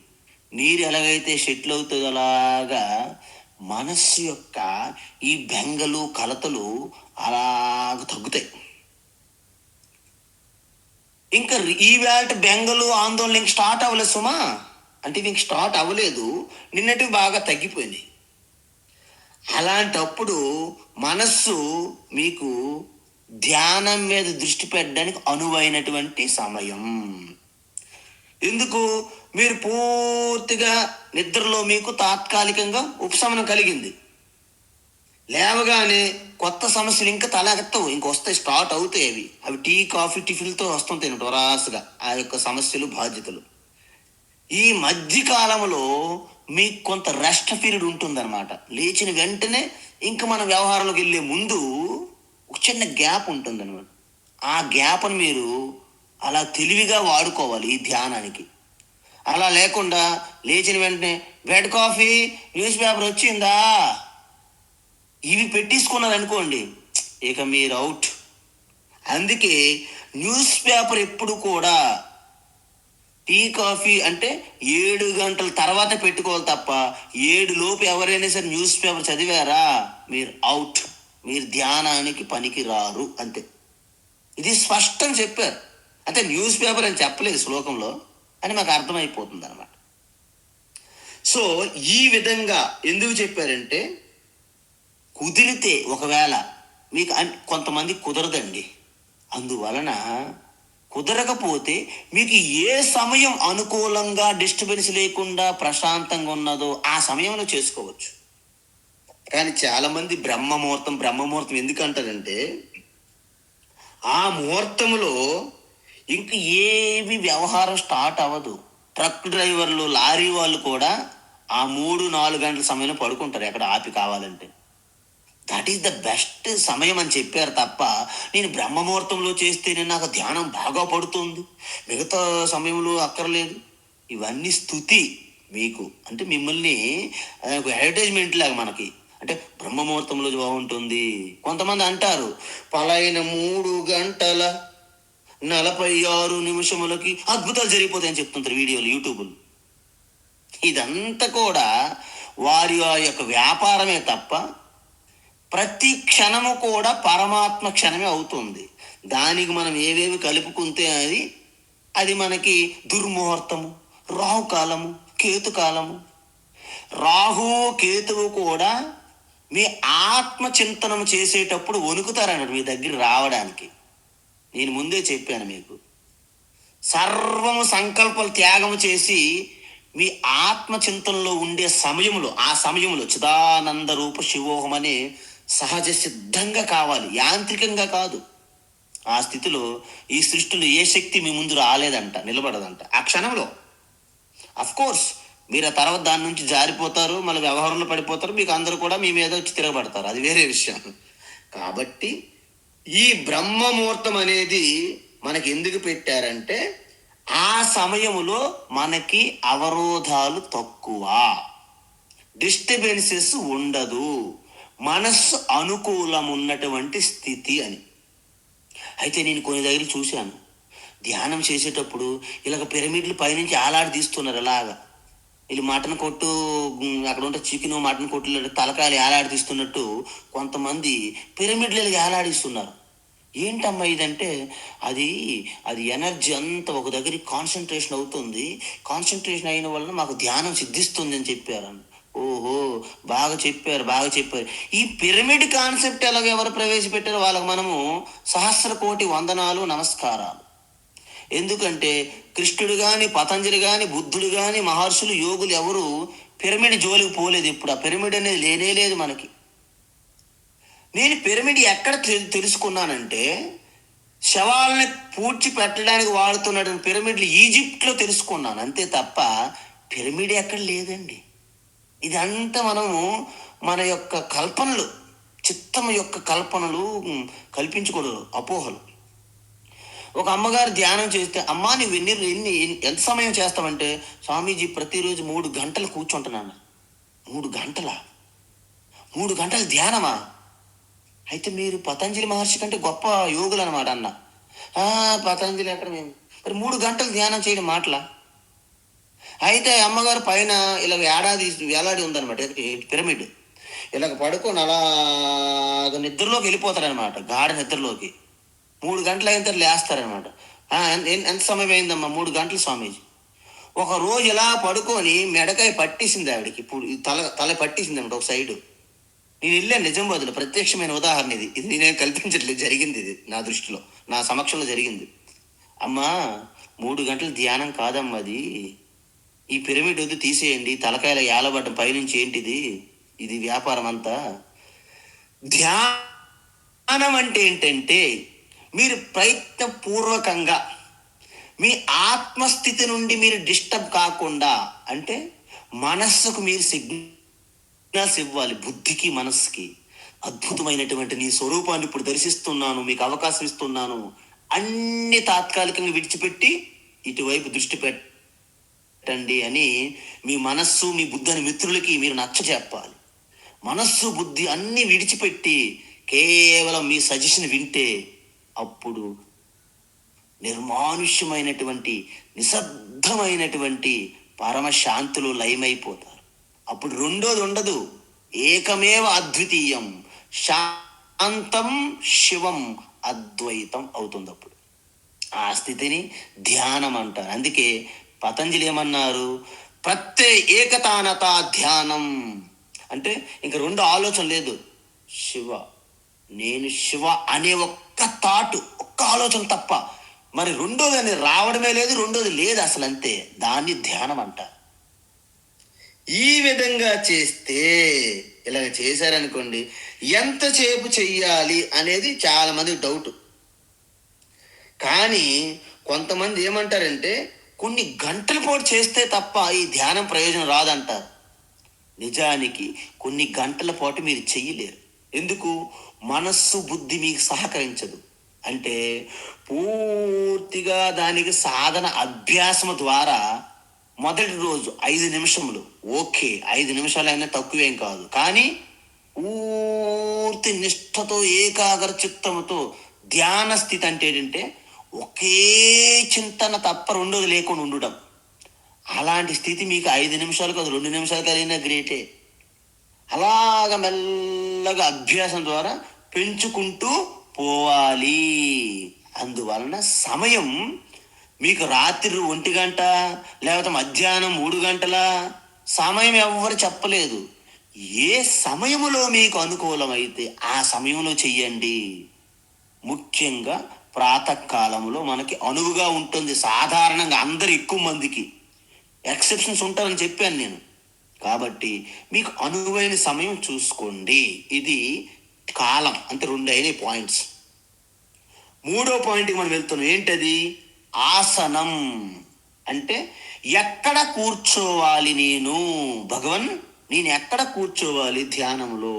నీరు ఎలాగైతే సెటిల్ అవుతుందో అలాగా మనస్సు యొక్క ఈ బెంగలు కలతలు అలాగ తగ్గుతాయి. ఇంకా ఈవేళ బెంగలు ఆందోళన ఇంక స్టార్ట్ అవ్వలేదు సుమా, అంటే ఇంక స్టార్ట్ అవ్వలేదు, నిన్నటివి బాగా తగ్గిపోయినాయి. అలాంటప్పుడు మనస్సు మీకు ధ్యానం మీద దృష్టి పెట్టడానికి అనువైనటువంటి సమయం. ఎందుకు? మీరు పూర్తిగా నిద్రలో మీకు తాత్కాలికంగా ఉపశమనం కలిగింది, లేవగానే కొత్త సమస్యలు ఇంకా తలెత్తవు, ఇంక వస్తాయి, స్టార్ట్ అవుతాయి. అవి టీ కాఫీ టిఫిన్తో వస్తుంటాయి వరాసుగా ఆ యొక్క సమస్యలు బాధ్యతలు. ఈ మధ్య కాలంలో మీకు కొంత రెస్ట్ పీరియడ్ ఉంటుందన్నమాట. లేచిన వెంటనే ఇంకా మన వ్యవహారంలోకి వెళ్ళే ముందు ఒక చిన్న గ్యాప్ ఉంటుందన్నమాట. ఆ గ్యాప్ను మీరు అలా తెలివిగా వాడుకోవాలి ఈ ధ్యానానికి. అలా లేకుండా లేచిన వెంటనే బెడ్ కాఫీ, న్యూస్ పేపర్ వచ్చిందా, ఇవి పెట్టేసుకున్నారు అనుకోండి, ఇక మీరు అవుట్. అందుకే న్యూస్ పేపర్ ఎప్పుడు కూడా టీ కాఫీ అంటే 7 గంటల తర్వాత పెట్టుకోవాలి తప్ప 7 లోపు ఎవరైనా సరే న్యూస్ పేపర్ చదివారా మీరు అవుట్, మీరు ధ్యానానికి పనికి రారు అంతే. ఇది స్పష్టం చెప్పారు. అంటే న్యూస్ పేపర్ అని చెప్పలేదు శ్లోకంలో అని మాకు అర్థమైపోతుంది అనమాట. సో ఈ విధంగా ఎందుకు చెప్పారంటే, కుదిరితే ఒకవేళ మీకు కొంతమంది కుదరదండి, అందువలన కుదరకపోతే మీకు ఏ సమయం అనుకూలంగా డిస్టర్బెన్స్ లేకుండా ప్రశాంతంగా ఉన్నదో ఆ సమయంలో చేసుకోవచ్చు. కానీ చాలామంది బ్రహ్మముహూర్తం ఎందుకు అంటారంటే, ఆ ముహూర్తంలో ఇంక ఏవి వ్యవహారం స్టార్ట్ అవ్వదు. ట్రక్ డ్రైవర్లు, లారీ వాళ్ళు కూడా ఆ 3-4 గంటల సమయంలో పడుకుంటారు ఎక్కడ ఆపి కావాలంటే. దట్ ఈస్ ద బెస్ట్ సమయం అని చెప్పారు తప్ప, నేను బ్రహ్మముహూర్తంలో చేస్తేనే నాకు ధ్యానం బాగా పడుతుంది, మిగతా సమయంలో అక్కర్లేదు. ఇవన్నీ స్తుతి మీకు, అంటే మిమ్మల్ని అడ్వర్టైజ్మెంట్ లాగా మనకి, అంటే బ్రహ్మముహూర్తంలో బాగుంటుంది. కొంతమంది అంటారు పలాయిన 3 గంటల 46 నిమిషములకి అద్భుతాలు జరిగిపోతాయని చెప్తుంటారు వీడియోలు, యూట్యూబ్లు. ఇదంతా కూడా వారి యొక్క వ్యాపారమే తప్ప ప్రతి క్షణము కూడా పరమాత్మ క్షణమే అవుతుంది. దానికి మనం ఏవేవి కలుపుకుంటే అది మనకి దుర్ముహూర్తము, రాహుకాలము, కేతుకాలము. రాహు కేతువు కూడా మీ ఆత్మ చింతనం చేసేటప్పుడు వణుకుతారన్నాడు మీ దగ్గర రావడానికి. నేను ముందే చెప్పాను మీకు, సర్వము సంకల్పాలు త్యాగము చేసి మీ ఆత్మ చింతనలో ఉండే సమయంలో, ఆ సమయంలో చిదానంద రూప శివోహం అనే సహజ సిద్ధంగా కావాలి, యాంత్రికంగా కాదు. ఆ స్థితిలో ఈ సృష్టిలో ఏ శక్తి మీ ముందు రాలేదంట, నిలబడదంట ఆ క్షణంలో. కోర్స్ మీరు ఆ తర్వాత దాని నుంచి జారిపోతారు, మళ్ళీ వ్యవహారంలో పడిపోతారు, మీకు అందరూ కూడా మీ మీద వచ్చి తిరగబడతారు, అది వేరే విషయం. కాబట్టి ఈ బ్రహ్మముహూర్తం అనేది మనకి ఎందుకు పెట్టారంటే, ఆ సమయంలో మనకి అవరోధాలు తక్కువ, డిస్టర్బెన్సెస్ ఉండదు, మనస్సు అనుకూలం ఉన్నటువంటి స్థితి అని. అయితే నేను కొన్ని దగ్గర చూశాను, ధ్యానం చేసేటప్పుడు ఇలాగ పిరమిడ్లు పైనుంచి ఆలాడి తీస్తున్నారు. అలాగా వీళ్ళు మటన్ కొట్టు, అక్కడ ఉంటే చికెన్ మటన్ కొట్లు తలకాయలు ఏలాడి తీస్తున్నట్టు కొంతమంది పిరమిడ్లు ఏలాడిస్తున్నారు. ఏంటమ్మా ఇదంటే, అది ఎనర్జీ అంతా ఒక దగ్గర కాన్సన్ట్రేషన్ అవుతుంది, కాన్సన్ట్రేషన్ అయిన వలన మాకు ధ్యానం సిద్ధిస్తుంది అని చెప్పారు. ఓహో, బాగా చెప్పారు. ఈ పిరమిడ్ కాన్సెప్ట్ ఎలాగ ఎవరు ప్రవేశపెట్టారో వాళ్ళకి మనము సహస్ర కోటి వందనాలు, నమస్కారాలు. ఎందుకంటే కృష్ణుడు కానీ, పతంజలి కానీ, బుద్ధుడు కానీ, మహర్షులు, యోగులు ఎవరు పిరమిడ్ జోలికి పోలేదు. ఇప్పుడు ఆ పిరమిడ్ అనేది లేనేలేదు మనకి. నేను పిరమిడ్ ఎక్కడ తెలుసుకున్నానంటే, శవాలని పూడ్చి పెట్టడానికి వాడుతున్నటువంటి పిరమిడ్లు ఈజిప్ట్లో తెలుసుకున్నాను, అంతే తప్ప పిరమిడ్ ఎక్కడ లేదండి. ఇదంతా మనము మన యొక్క కల్పనలు, చిత్తము యొక్క కల్పనలు కల్పించకూడదు, అపోహలు. ఒక అమ్మగారు ధ్యానం చేస్తే, అమ్మా నువ్వు ఎంత సమయం చేస్తావంటే, స్వామీజీ ప్రతిరోజు 3 గంటలు కూర్చుంటున్నాను. 3 గంటలు ధ్యానమా? అయితే మీరు పతంజలి మహర్షి కంటే గొప్ప యోగులు అనమాట అన్న. పతంజలి ఎక్కడ, మేము మరి 3 గంటలు ధ్యానం చేయడం మాటలా? అయితే అమ్మగారు పైన ఇలా ఏడాది వేలాడి ఉందన్నమాట పిరమిడ్. ఇలాగ పడుకొని అలాగ నిద్రలోకి వెళ్ళిపోతారనమాట, గాఢ నిద్రలోకి. 3 గంటలు అయిన తర్వాత లేస్తారనమాట. ఎంత సమయం అయిందమ్మా? 3 గంటలు స్వామీజీ. ఒక రోజు ఇలా పడుకొని మెడకాయ పట్టేసింది ఆవిడకి. ఇప్పుడు తల తల పట్టేసింది అనమాట ఒక సైడు. నేను వెళ్ళాను నిజామాబాద్లో, ప్రత్యక్షమైన ఉదాహరణ ఇది. ఇది నేనేం కల్పించట్లేదు, జరిగింది ఇది నా దృష్టిలో, నా సమక్షంలో జరిగింది. అమ్మా, 3 గంటలు ధ్యానం కాదమ్మా అది. ఈ పిరమిడ్ వద్దు, తీసేయండి. తలకాయల ఏలబడ్డం పైనుంచి ఏంటిది, ఇది వ్యాపారం అంతా. ధ్యానం అంటే ఏంటంటే మీరు ప్రయత్నపూర్వకంగా మీ ఆత్మస్థితి నుండి మీరు డిస్టర్బ్ కాకుండా, అంటే మనస్సుకు మీరు సిగ్నల్స్ ఇవ్వాలి, బుద్ధికి మనస్సుకి. అద్భుతమైనటువంటి నీ స్వరూపాన్ని ఇప్పుడు దర్శిస్తున్నాను, మీకు అవకాశం ఇస్తున్నాను, అన్ని తాత్కాలికంగా విడిచిపెట్టి ఇటువైపు దృష్టి పెట్టండి అని మీ మనస్సు మీ బుద్ధి అని మిత్రులకి మీరు నచ్చ చెప్పాలి. మనస్సు బుద్ధి అన్ని విడిచిపెట్టి కేవలం మీ సజెషన్ వింటే అప్పుడు నిర్మానుష్యమైనటువంటి నిశ్శబ్దమైనటువంటి పరమశాంతులు లయమైపోతారు. అప్పుడు రెండోది ఉండదు, ఏకమేవ అద్వితీయం శాంతం శివం అద్వైతం అవుతుంది. అప్పుడు ఆ స్థితిని ధ్యానం అంటారు. అందుకే పతంజలి ఏమన్నారు, ప్రత్యయ ఏకతానత ధ్యానం అంటే ఇంక రెండు ఆలోచన లేదు. శివ, నేను శివ అనే ఒక్క థాట్, ఒక్క ఆలోచన తప్ప మరి రెండోది అని రావడమే లేదు, రెండోది లేదు అసలు, అంతే. దాన్ని ధ్యానం అంటారు. ఈ విధంగా చేస్తే, ఇలాగ చేశారనుకోండి, ఎంతసేపు చెయ్యాలి అనేది చాలా మందికి డౌట్. కానీ కొంతమంది ఏమంటారంటే కొన్ని గంటల పాటు చేస్తే తప్ప ఈ ధ్యానం ప్రయోజనం రాదంటారు. నిజానికి కొన్ని గంటల పాటు మీరు చెయ్యలేరు. ఎందుకు? మనస్సు బుద్ధి మీకు సహకరించదు. అంటే పూర్తిగా దానికి సాధన అభ్యాసము ద్వారా మొదటి రోజు 5 నిమిషములు ఓకే, 5 నిమిషాలైనా తక్కువేం కాదు. కానీ పూర్తి నిష్ఠతో ఏకాగ్ర చిత్తముతో ధ్యాన స్థితి అంటే ఏంటంటే ఒకే చింతన తప్ప రెండోది లేకుండా ఉండడం. అలాంటి స్థితి మీకు 5 నిమిషాలు కాదు, 2 నిమిషాలు కలిగినా గ్రేటే. అలాగ మెల్లగా అభ్యాసం ద్వారా పెంచుకుంటూ పోవాలి. అందువలన సమయం మీకు రాత్రి 1 గంట లేకపోతే మధ్యాహ్నం 3 గంటల సమయం ఎవ్వరు చెప్పలేదు. ఏ సమయములో మీకు అనుకూలమైతే ఆ సమయంలో చెయ్యండి. ముఖ్యంగా ప్రాతకాలంలో మనకి అనువుగా ఉంటుంది. సాధారణంగా అందరు ఎక్కువ మందికి, ఎక్సెప్షన్స్ ఉంటారని చెప్పాను నేను. కాబట్టి మీకు అనువైన సమయం చూసుకోండి. ఇది కాలం. అంటే 2 అయినాయి పాయింట్స్. 3వ పాయింట్కి మనం వెళ్తున్నాం. ఏంటది? ఆసనం. అంటే ఎక్కడ కూర్చోవాలి నేను, భగవన్ నేను ఎక్కడ కూర్చోవాలి ధ్యానంలో.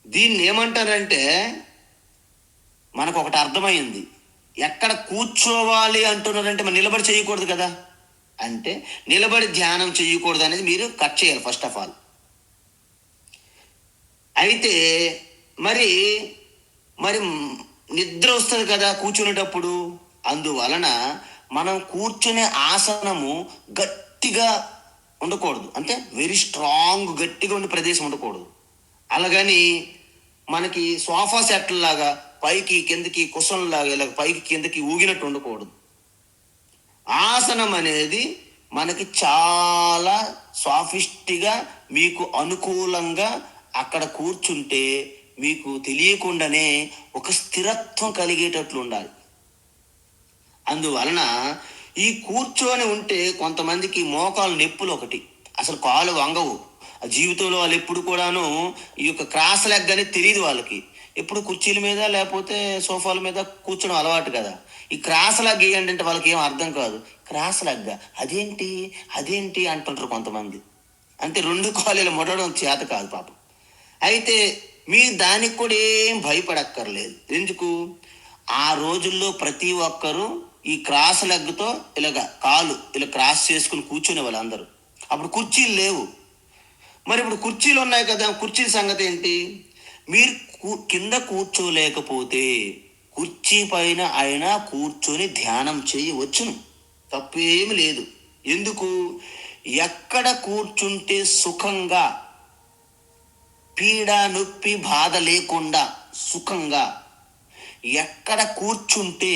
దీన్ని ఏమంటారంటే మనకు ఒకటి అర్థమైంది. ఎక్కడ కూర్చోవాలి అంటున్నారంటే మనం నిలబడి చేయకూడదు కదా. అంటే నిలబడి ధ్యానం చేయకూడదు అనేది మీరు కట్ చేయాలి ఫస్ట్ ఆఫ్ ఆల్. అయితే మరి మరి నిద్ర వస్తుంది కదా కూర్చునేటప్పుడు. అందువలన మనం కూర్చునే ఆసనము గట్టిగా ఉండకూడదు. అంటే వెరీ స్ట్రాంగ్ గట్టిగా ఉండే ప్రదేశం ఉండకూడదు. అలాగని మనకి సోఫా సెట్ లాగా పైకి కిందకి కుషన్లాగా ఇలా పైకి కిందకి ఊగినట్టు ఉండకూడదు. ఆసనం అనేది మనకి చాలా సాఫిస్ట్గా మీకు అనుకూలంగా అక్కడ కూర్చుంటే మీకు తెలియకుండానే ఒక స్థిరత్వం కలిగేటట్లు ఉండాలి. అందువలన ఈ కూర్చొని ఉంటే కొంతమందికి మోకాలు నొప్పులు ఒకటి, అసలు కాలు వంగవు. జీవితంలో వాళ్ళు ఎప్పుడు కూడాను ఈ యొక్క క్రాస్ లెగ్ అనేది తెలియదు వాళ్ళకి. ఎప్పుడు కుర్చీల మీద లేకపోతే సోఫాల మీద కూర్చోడం అలవాటు కదా. ఈ క్రాస్ లెగ్ వేయండి అంటే వాళ్ళకి ఏం అర్థం కాదు. క్రాస్ లెగ్ అదేంటి అదేంటి అంటుంటారు కొంతమంది. అంటే 2 కాళ్ళు మొడడం చేత కాదు పాపం. అయితే మీరు దానికి కూడా ఏం భయపడక్కర్లేదు. ఎందుకు? ఆ రోజుల్లో ప్రతి ఒక్కరూ ఈ క్రాస్ లెగ్తో ఇలాగ కాలు ఇలా క్రాస్ చేసుకుని కూర్చునే వాళ్ళు అందరూ. అప్పుడు కుర్చీలు లేవు. మరి ఇప్పుడు కుర్చీలు ఉన్నాయి కదా, కుర్చీల సంగతి ఏంటి? మీరు కింద కూర్చోలేకపోతే కుర్చీ పైన అయినా కూర్చొని ధ్యానం చేయవచ్చును, తప్పేమి లేదు. ఎందుకు? ఎక్కడ కూర్చుంటే సుఖంగా, పీడ నొప్పి బాధ లేకుండా సుఖంగా ఎక్కడ కూర్చుంటే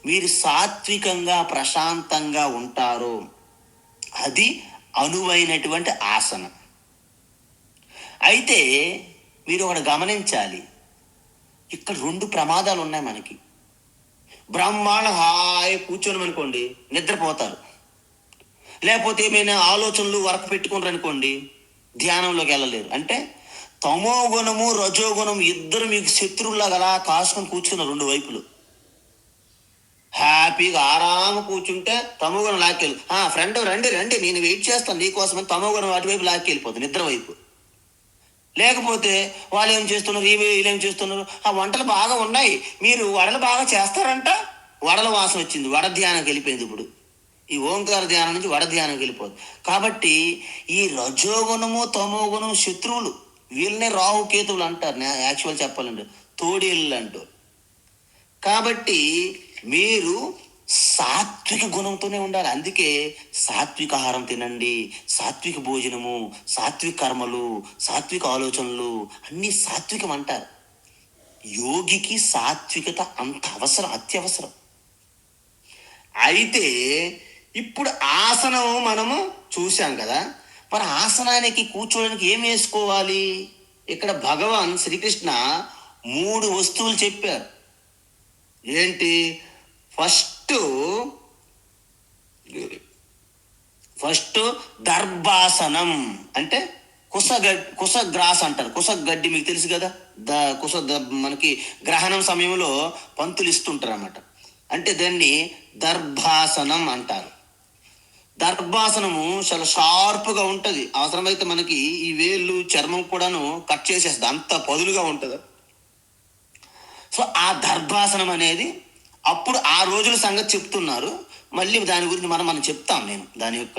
మీరు సాత్వికంగా ప్రశాంతంగా ఉంటారో అది అనువైనటువంటి ఆసనం. అయితే మీరు ఒకటి గమనించాలి, ఇక్కడ 2 ప్రమాదాలు ఉన్నాయి మనకి. బ్రహ్మాండ హాయి కూర్చొని అనుకోండి నిద్రపోతారు, లేకపోతే ఏమైనా ఆలోచనలు వరకు పెట్టుకున్నారు అనుకోండి ధ్యానంలోకి వెళ్ళలేరు. అంటే తమో గుణము రజోగుణం ఇద్దరు మీకు శత్రువులాగా అలా కాసుకొని కూర్చున్న 2 వైపులు. హ్యాపీగా ఆరామ కూర్చుంటే తమో గుణం లాక్కెళ్ళి, ఫ్రెండ్ రండి రండి నేను వెయిట్ చేస్తాను నీకోసమని తమో గుణం అటువైపు లాక్కెళ్ళిపోతుంది నిద్ర వైపు. లేకపోతే వాళ్ళు ఏం చేస్తున్నారు, వీళ్ళు ఏం చేస్తున్నారు, వంటలు బాగా ఉన్నాయి, మీరు వడలు బాగా చేస్తారంట, వడల వాసన వచ్చింది, వడ ధ్యానంకి వెళ్ళిపోయింది. ఇప్పుడు ఈ ఓంకార ధ్యానం నుంచి వడ ధ్యానంకి వెళ్ళిపోదు. కాబట్టి ఈ రజోగుణము తమో గుణం శత్రువులు, వీళ్ళనే రాహుకేతువులు అంటారు యాక్చువల్ చెప్పాలంటే, తోడేళ్ళు అంటూ. కాబట్టి మీరు సాత్విక గుణంతోనే ఉండాలి. అందుకే సాత్విక ఆహారం తినండి, సాత్విక భోజనము, సాత్విక కర్మలు, సాత్విక ఆలోచనలు అన్నీ సాత్వికం అంటారు. యోగికి సాత్వికత అంత అవసరం, అత్యవసరం. అయితే ఇప్పుడు ఆసనం మనము చూసాం కదా, మరి ఆసనానికి కూర్చోడానికి ఏం వేసుకోవాలి? ఇక్కడ భగవాన్ శ్రీకృష్ణ 3 వస్తువులు చెప్పారు. ఏంటి? ఫస్ట్ దర్భాసనం, అంటే కుశగ్రాస్ అంటారు. కుశగడ్డి మీకు తెలుసు కదా, మనకి గ్రహణం సమయంలో పంతులు ఇస్తుంటారు అన్నమాట. అంటే దాన్ని దర్భాసనం అంటారు. దర్భాసనము చాలా షార్ప్గా ఉంటుంది. అవసరమైతే మనకి ఈ వేళ్ళు చర్మం కూడాను కట్ చేసేస్తుంది, అంత పదులుగా ఉంటుంది. సో ఆ దర్భాసనం అనేది అప్పుడు ఆ రోజుల సంగతి చెప్తున్నారు. మళ్ళీ దాని గురించి మనం చెప్తాను, నేను దాని యొక్క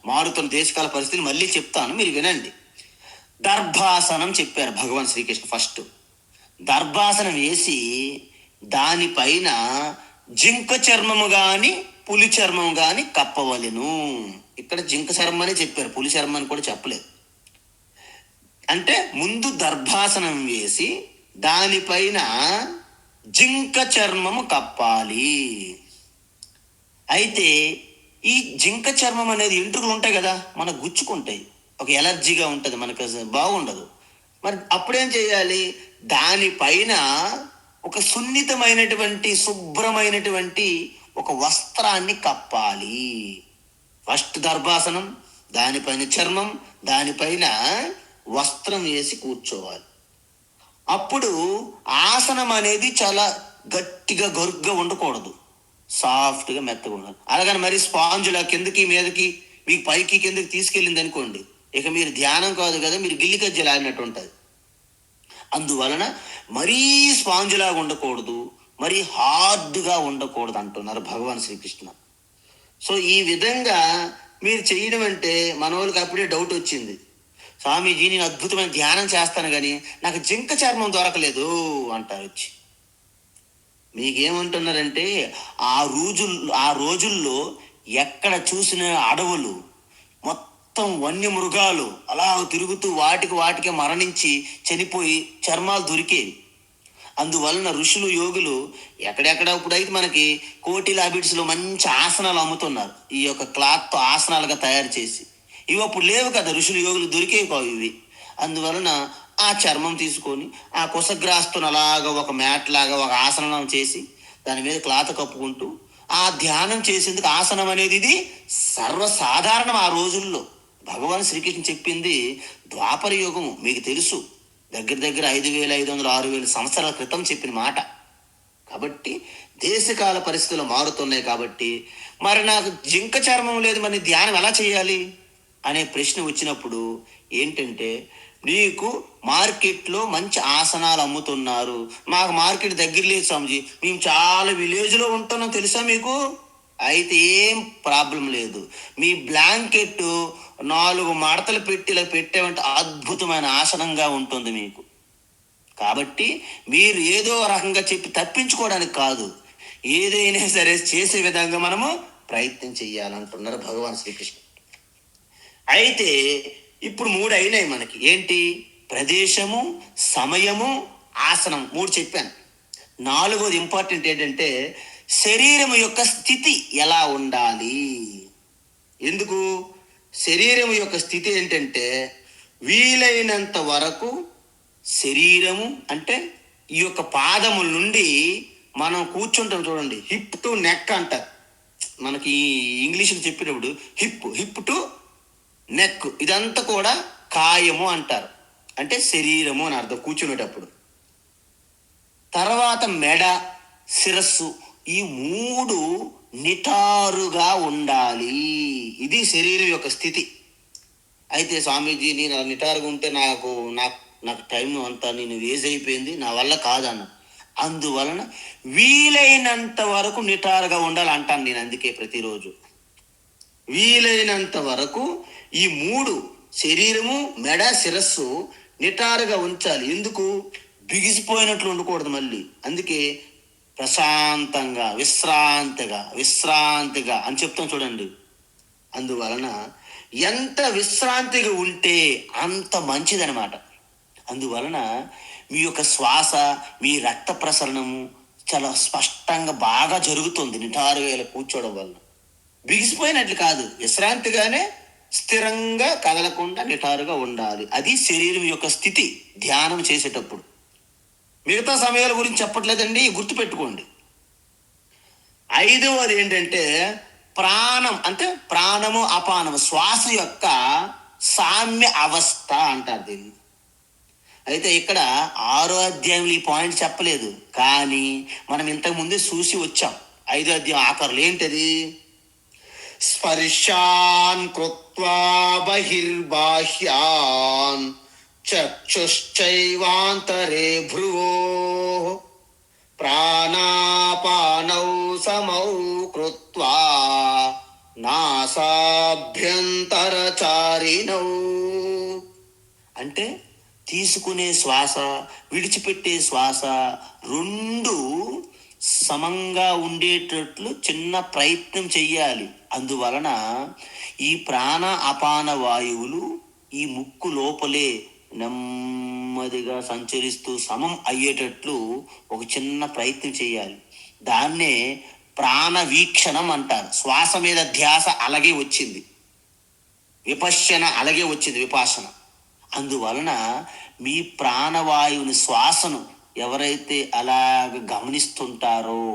మారుతున్న దేశకాల పరిస్థితిని మళ్ళీ చెప్తాను, మీరు వినండి. దర్భాసనం చెప్పారు భగవాన్ శ్రీకృష్ణ. ఫస్ట్ దర్భాసనం వేసి దానిపైన జింక చర్మము కానీ పులి చర్మం కానీ కప్పవలెను. ఇక్కడ జింక చర్మం అని చెప్పారు, పులి చర్మం అని కూడా చెప్పలేదు. అంటే ముందు దర్భాసనం వేసి దానిపైన జింక చర్మము కప్పాలి. అయితే ఈ జింక చర్మం అనేది ఎంట్రుకలు ఉంటాయి కదా, మనకు గుచ్చుకుంటాయి, ఒక ఎలర్జీగా ఉంటుంది, మనకు బాగుండదు. మరి అప్పుడేం చేయాలి? దానిపైన ఒక సున్నితమైనటువంటి శుభ్రమైనటువంటి ఒక వస్త్రాన్ని కప్పాలి. ఫస్ట్ దర్భాసనం, దానిపైన చర్మం, దానిపైన వస్త్రం వేసి కూర్చోవాలి. అప్పుడు ఆసనం అనేది చాలా గట్టిగా గరుగ్గా ఉండకూడదు, సాఫ్ట్గా మెత్తగా ఉండాలి. అలాగని మరి స్పాంజులా కిందకి మీదకి మీకు పైకి కిందకి తీసుకెళ్ళింది అనుకోండి, ఇక మీరు ధ్యానం కాదు కదా, మీరు గిల్లి కజ్జలు ఆడినట్టు ఉంటుంది. అందువలన మరీ స్పాంజులాగా ఉండకూడదు, మరీ హార్డ్గా ఉండకూడదు అంటున్నారు భగవాన్ శ్రీకృష్ణ. సో ఈ విధంగా మీరు చేయడం అంటే మన వాళ్ళకి అప్పుడే డౌట్ వచ్చింది, స్వామీజీ నేను అద్భుతమైన ధ్యానం చేస్తాను కానీ నాకు జింక చర్మం దొరకలేదు అంటారు వచ్చి. మీకేమంటున్నారంటే ఆ రోజుల్లో ఎక్కడ చూసిన అడవులు మొత్తం వన్యమృగాలు అలా తిరుగుతూ వాటికి మరణించి చనిపోయి చర్మాలు దొరికేవి. అందువలన ఋషులు యోగులు ఎక్కడెక్కడ ఇప్పుడైతే మనకి కోటిల హ్యాబిట్స్లో మంచి ఆసనాలు అమ్ముతున్నారు, ఈ యొక్క క్లాత్తో ఆసనాలుగా తయారు చేసి. ఇవి అప్పుడు లేవు కదా, ఋషులు యోగులు దొరికేవి కావు ఇవి. అందువలన ఆ చర్మం తీసుకొని ఆ కుశగ్రాస్తును అలాగా ఒక మ్యాట్ లాగా ఒక ఆసనం చేసి దాని మీద క్లాత్ కప్పుకుంటూ ఆ ధ్యానం చేసేందుకు ఆసనం అనేది ఇది సర్వసాధారణం ఆ రోజుల్లో. భగవాన్ శ్రీకృష్ణ చెప్పింది ద్వాపర యుగము, మీకు తెలుసు, దగ్గర 5500-6000 సంవత్సరాల క్రితం చెప్పిన మాట. కాబట్టి దేశకాల పరిస్థితులు మారుతున్నాయి. కాబట్టి మరి నాకు జింక చర్మం లేదు, మరి ధ్యానం ఎలా చేయాలి అనే ప్రశ్న వచ్చినప్పుడు ఏంటంటే, నీకు మార్కెట్లో మంచి ఆసనాలు అమ్ముతున్నారు, మాకు మార్కెట్ దగ్గర లేదు స్వామిజీ, మేము చాలా విలేజ్లో ఉంటున్నాం తెలుసా మీకు, అయితే ఏం ప్రాబ్లం లేదు, మీ బ్లాంకెట్ 4 మడతలు పెట్టి ఇలా పెట్టామంటే అద్భుతమైన ఆసనంగా ఉంటుంది మీకు. కాబట్టి మీరు ఏదో రకంగా చెప్పి తప్పించుకోవడానికి కాదు, ఏదైనా సరే చేసే విధంగా మనము ప్రయత్నం చెయ్యాలంటున్నారు భగవాన్ శ్రీకృష్ణ. అయితే ఇప్పుడు 3 అయినాయి మనకి. ఏంటి? ప్రదేశము, సమయము, ఆసనం 3 చెప్పాను. 4వది ఇంపార్టెంట్ ఏంటంటే శరీరం యొక్క స్థితి ఎలా ఉండాలి. ఎందుకు? శరీరం యొక్క స్థితి ఏంటంటే వీలైనంత వరకు శరీరము అంటే ఈ యొక్క పాదముల నుండి మనం కూర్చుంటాం చూడండి, హిప్ టు నెక్ అంటారు మనకి ఇంగ్లీష్లో చెప్పినప్పుడు. హిప్ టు నెక్ ఇదంతా కూడా కాయము అంటారు, అంటే శరీరము అని అర్థం కూర్చునేటప్పుడు. తర్వాత మెడ, శిరస్సు ఈ 3 నిటారుగా ఉండాలి. ఇది శరీరం యొక్క స్థితి. అయితే స్వామీజీ నేను నిటారుగా ఉంటే నాకు టైం అంతా నేను వేజ్ అయిపోయింది, నా వల్ల కాదన్న. అందువలన వీలైనంత వరకు నిటారుగా ఉండాలి అంటాను నేను. అందుకే ప్రతిరోజు వీలైనంత వరకు ఈ 3 శరీరము, మెడ, శిరస్సు నిటారుగా ఉంచాలి. ఎందుకు? బిగిసిపోయినట్లు ఉండకూడదు మళ్ళీ. అందుకే ప్రశాంతంగా విశ్రాంతిగా అని చెప్తాం చూడండి. అందువలన ఎంత విశ్రాంతిగా ఉంటే అంత మంచిదనమాట. అందువలన మీ యొక్క శ్వాస, మీ రక్త ప్రసరణము చాలా స్పష్టంగా బాగా జరుగుతుంది నిటారుగా ఇలా కూర్చోవడం వలన. బిగిసిపోయినట్లు కాదు, విశ్రాంతిగానే స్థిరంగా కదలకుండా నిటారుగా ఉండాలి. అది శరీరం యొక్క స్థితి ధ్యానం చేసేటప్పుడు. మిగతా సమయాల గురించి చెప్పట్లేదండి, గుర్తుపెట్టుకోండి. 5వది ఏంటంటే ప్రాణం, అంటే ప్రాణము అపానము, శ్వాస యొక్క సామ్య అవస్థ అంటారు దీన్ని. అయితే ఇక్కడ 6వ అధ్యాయంలో ఈ పాయింట్ చెప్పలేదు, కానీ మనం ఇంతకు ముందే చూసి వచ్చాం. 5వ అధ్యాయం ఆఖరులు ఏంటది? స్పర్శాన్ కృత్వా బహిర్బాహ్యాన్ చక్షుశ్చైవాంతరే భ్రువో ప్రాణాపానౌ సమౌ కృత్వా నాసాభ్యంతరచారిణౌ. అంటే తీసుకునే శ్వాస, విడిచిపెట్టే శ్వాస 2 సమంగా ఉండేటట్లు చిన్న ప్రయత్నం చెయ్యాలి. అందువలన ఈ ప్రాణ అపాన వాయువులు ఈ ముక్కు లోపలే నెమ్మదిగా సంచరిస్తూ సమం అయ్యేటట్లు ఒక చిన్న ప్రయత్నం చేయాలి. దాన్నే ప్రాణ వీక్షణం అంటారు. శ్వాస మీద ధ్యాస అలాగే వచ్చింది, విపశ్యన అలాగే వచ్చింది, విపాసన. అందువలన మీ ప్రాణవాయువుని, శ్వాసను ఎవరైతే అలాగ గమనిస్తుంటారో,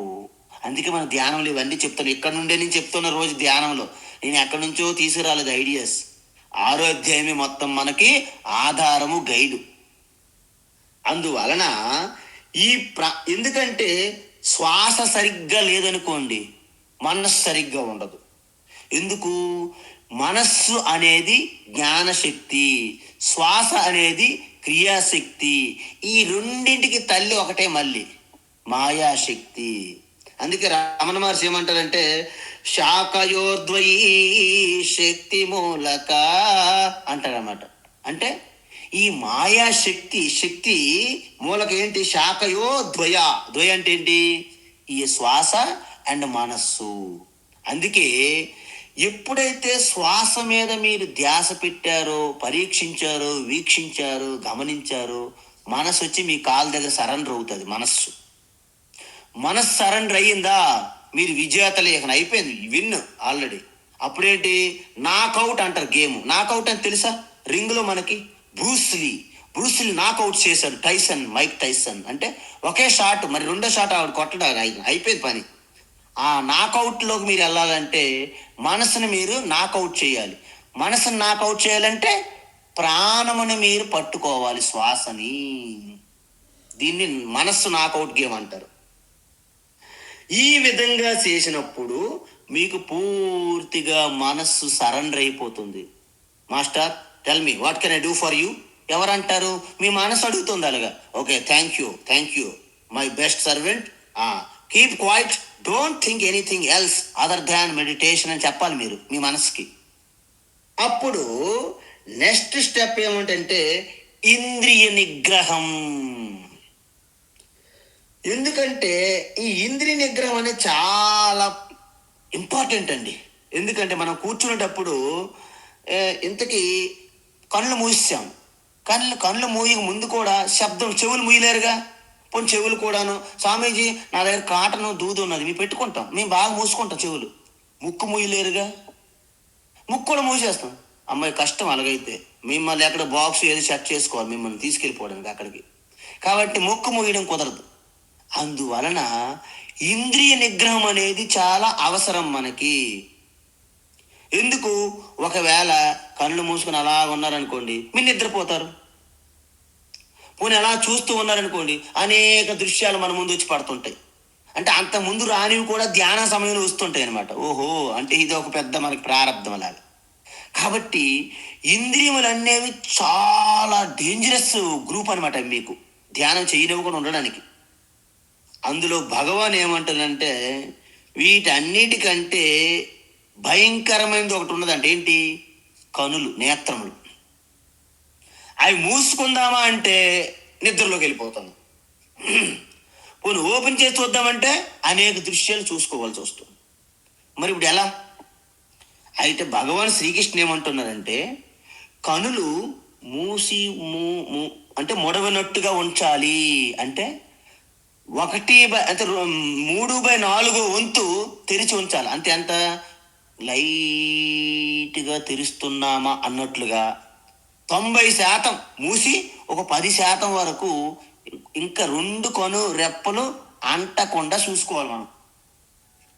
అందుకే మన ధ్యానంలో ఇవన్నీ చెప్తాను. ఎక్కడి నుండే నేను చెప్తున్న రోజు ధ్యానంలో నేను ఎక్కడి నుంచో తీసుకురాలేదు ఐడియాస్. 6వ అధ్యాయమే మొత్తం మనకి ఆధారము, గైడు. అందువలన ఎందుకంటే శ్వాస సరిగ్గా లేదనుకోండి, మనస్సు సరిగ్గా ఉండదు. ఎందుకు? మనస్సు అనేది జ్ఞానశక్తి, శ్వాస అనేది క్రియాశక్తి. ఈ 2ంటికి తల్లి ఒకటే మళ్ళీ మాయాశక్తి. అందుకే రమణ మహర్షి ఏమంటారంటే శాఖయోర్ద్వయీ శక్తి మూలక అంటారన్నమాట. అంటే ఈ శక్తి మూలక ఏంటి? శాఖయో ద్వయ అంటే ఏంటి? ఈ శ్వాస అండ్ మనస్సు. అందుకే ఎప్పుడైతే శ్వాస మీద మీరు ధ్యాస పెట్టారో, పరీక్షించారో, వీక్షించారో, గమనించారో, మనస్సు వచ్చి మీ కాళ్ళ దగ్గర సరెండర్ అవుతుంది. మనస్సు సరెండర్ అయ్యిందా, మీరు విజేతలే, అయిపోయింది, విన్ ఆల్రెడీ. అప్పుడేంటి? నాకౌట్ అంటారు. గేమ్ నాకౌట్ అని తెలుసా? రింగ్లో మనకి బ్రూస్లీ నాకౌట్ చేశాడు మైక్ టైసన్. అంటే ఒకే షాట్, మరి 2వ షాట్ ఆవిడ కొట్టడం అయిపోయింది పని. ఆ నాకౌట్లోకి మీరు వెళ్ళాలంటే మనసుని మీరు నాకౌట్ చేయాలి. మనసుని నాకౌట్ చేయాలంటే ప్రాణముని మీరు పట్టుకోవాలి, శ్వాసని. దీన్ని మనస్సు నాకౌట్ గేమ్ అంటారు. ఈ విధంగా చేసినప్పుడు మీకు పూర్తిగా మనస్సు సరెండర్ అయిపోతుంది. Master tell me what can I do for you? ఎవరంటారు? మీ మనసు అడుగుతుంది అలాగా. Okay, thank you my best servant. Keep quiet, don't think anything else other than meditation అని చెప్పాలి మీరు మీ మనసుకి. అప్పుడు నెక్స్ట్ స్టెప్ ఏమిటంటే ఇంద్రియ నిగ్రహం. ఎందుకంటే ఈ ఇంద్రియ నిగ్రహం అనేది చాలా ఇంపార్టెంట్ అండి. ఎందుకంటే మనం కూర్చునేటప్పుడు ఇంతకీ కళ్ళు మూసాం. కళ్ళు మూయక ముందు కూడా శబ్దం, చెవులు మూయలేరుగా. పోనీ చెవులు కూడాను, స్వామీజీ నా దగ్గర కాటను దూది ఉన్నది, మేము పెట్టుకుంటాం, మేము బాగా మూసుకుంటాం చెవులు. ముక్కు మూయలేరుగా, ముక్కు కూడా మూసేస్తాం. అమ్మాయి కష్టం అలాగైతే. మిమ్మల్ని ఎక్కడ బాక్స్ ఏది సెట్ చేసుకోవాలి మిమ్మల్ని తీసుకెళ్ళిపోవడానికి అక్కడికి. కాబట్టి ముక్కు మూయడం కుదరదు. అందువలన ఇంద్రియ నిగ్రహం అనేది చాలా అవసరం మనకి. ఎందుకు? ఒకవేళ కళ్ళు మూసుకొని అలా ఉన్నారనుకోండి, మీరు నిద్రపోతారు. పోనీ అలా చూస్తూ ఉన్నారనుకోండి, అనేక దృశ్యాలు మన ముందు వచ్చి పడుతుంటాయి. అంటే అంత ముందు రానివి కూడా ధ్యాన సమయంలో వస్తుంటాయి అనమాట. ఓహో, అంటే ఇది ఒక పెద్ద మనకి ప్రారంధం లాగా. కాబట్టి ఇంద్రియములు అనేవి చాలా డేంజరస్ గ్రూప్ అనమాట మీకు, ధ్యానం చేయనివ్వకుండా ఉండడానికి. అందులో భగవాన్ ఏమంటాడంటే, వీటన్నిటికంటే భయంకరమైనది ఒకటి ఉన్నదంటే ఏంటి? కనులు, నేత్రములు. అవి మూసుకుందామా అంటే నిద్రలోకి వెళ్ళిపోతాను. పోనీ ఓపెన్ చేసి చూద్దామంటే అనేక దృశ్యాలు చూసుకోవాల్సి వస్తుంది. మరి ఇప్పుడు ఎలా? అయితే భగవాన్ శ్రీకృష్ణ ఏమంటున్నారంటే, కనులు మూసి అంటే మొడవనట్టుగా ఉంచాలి. అంటే 3/4 వంతు తెరిచి ఉంచాలి. అంతే. అంత లైట్గా తెరుస్తున్నామా అన్నట్లుగా 90% మూసి ఒక 10% వరకు ఇంకా 2 కను రెప్పలు అంటకుండా చూసుకోవాలి మనం.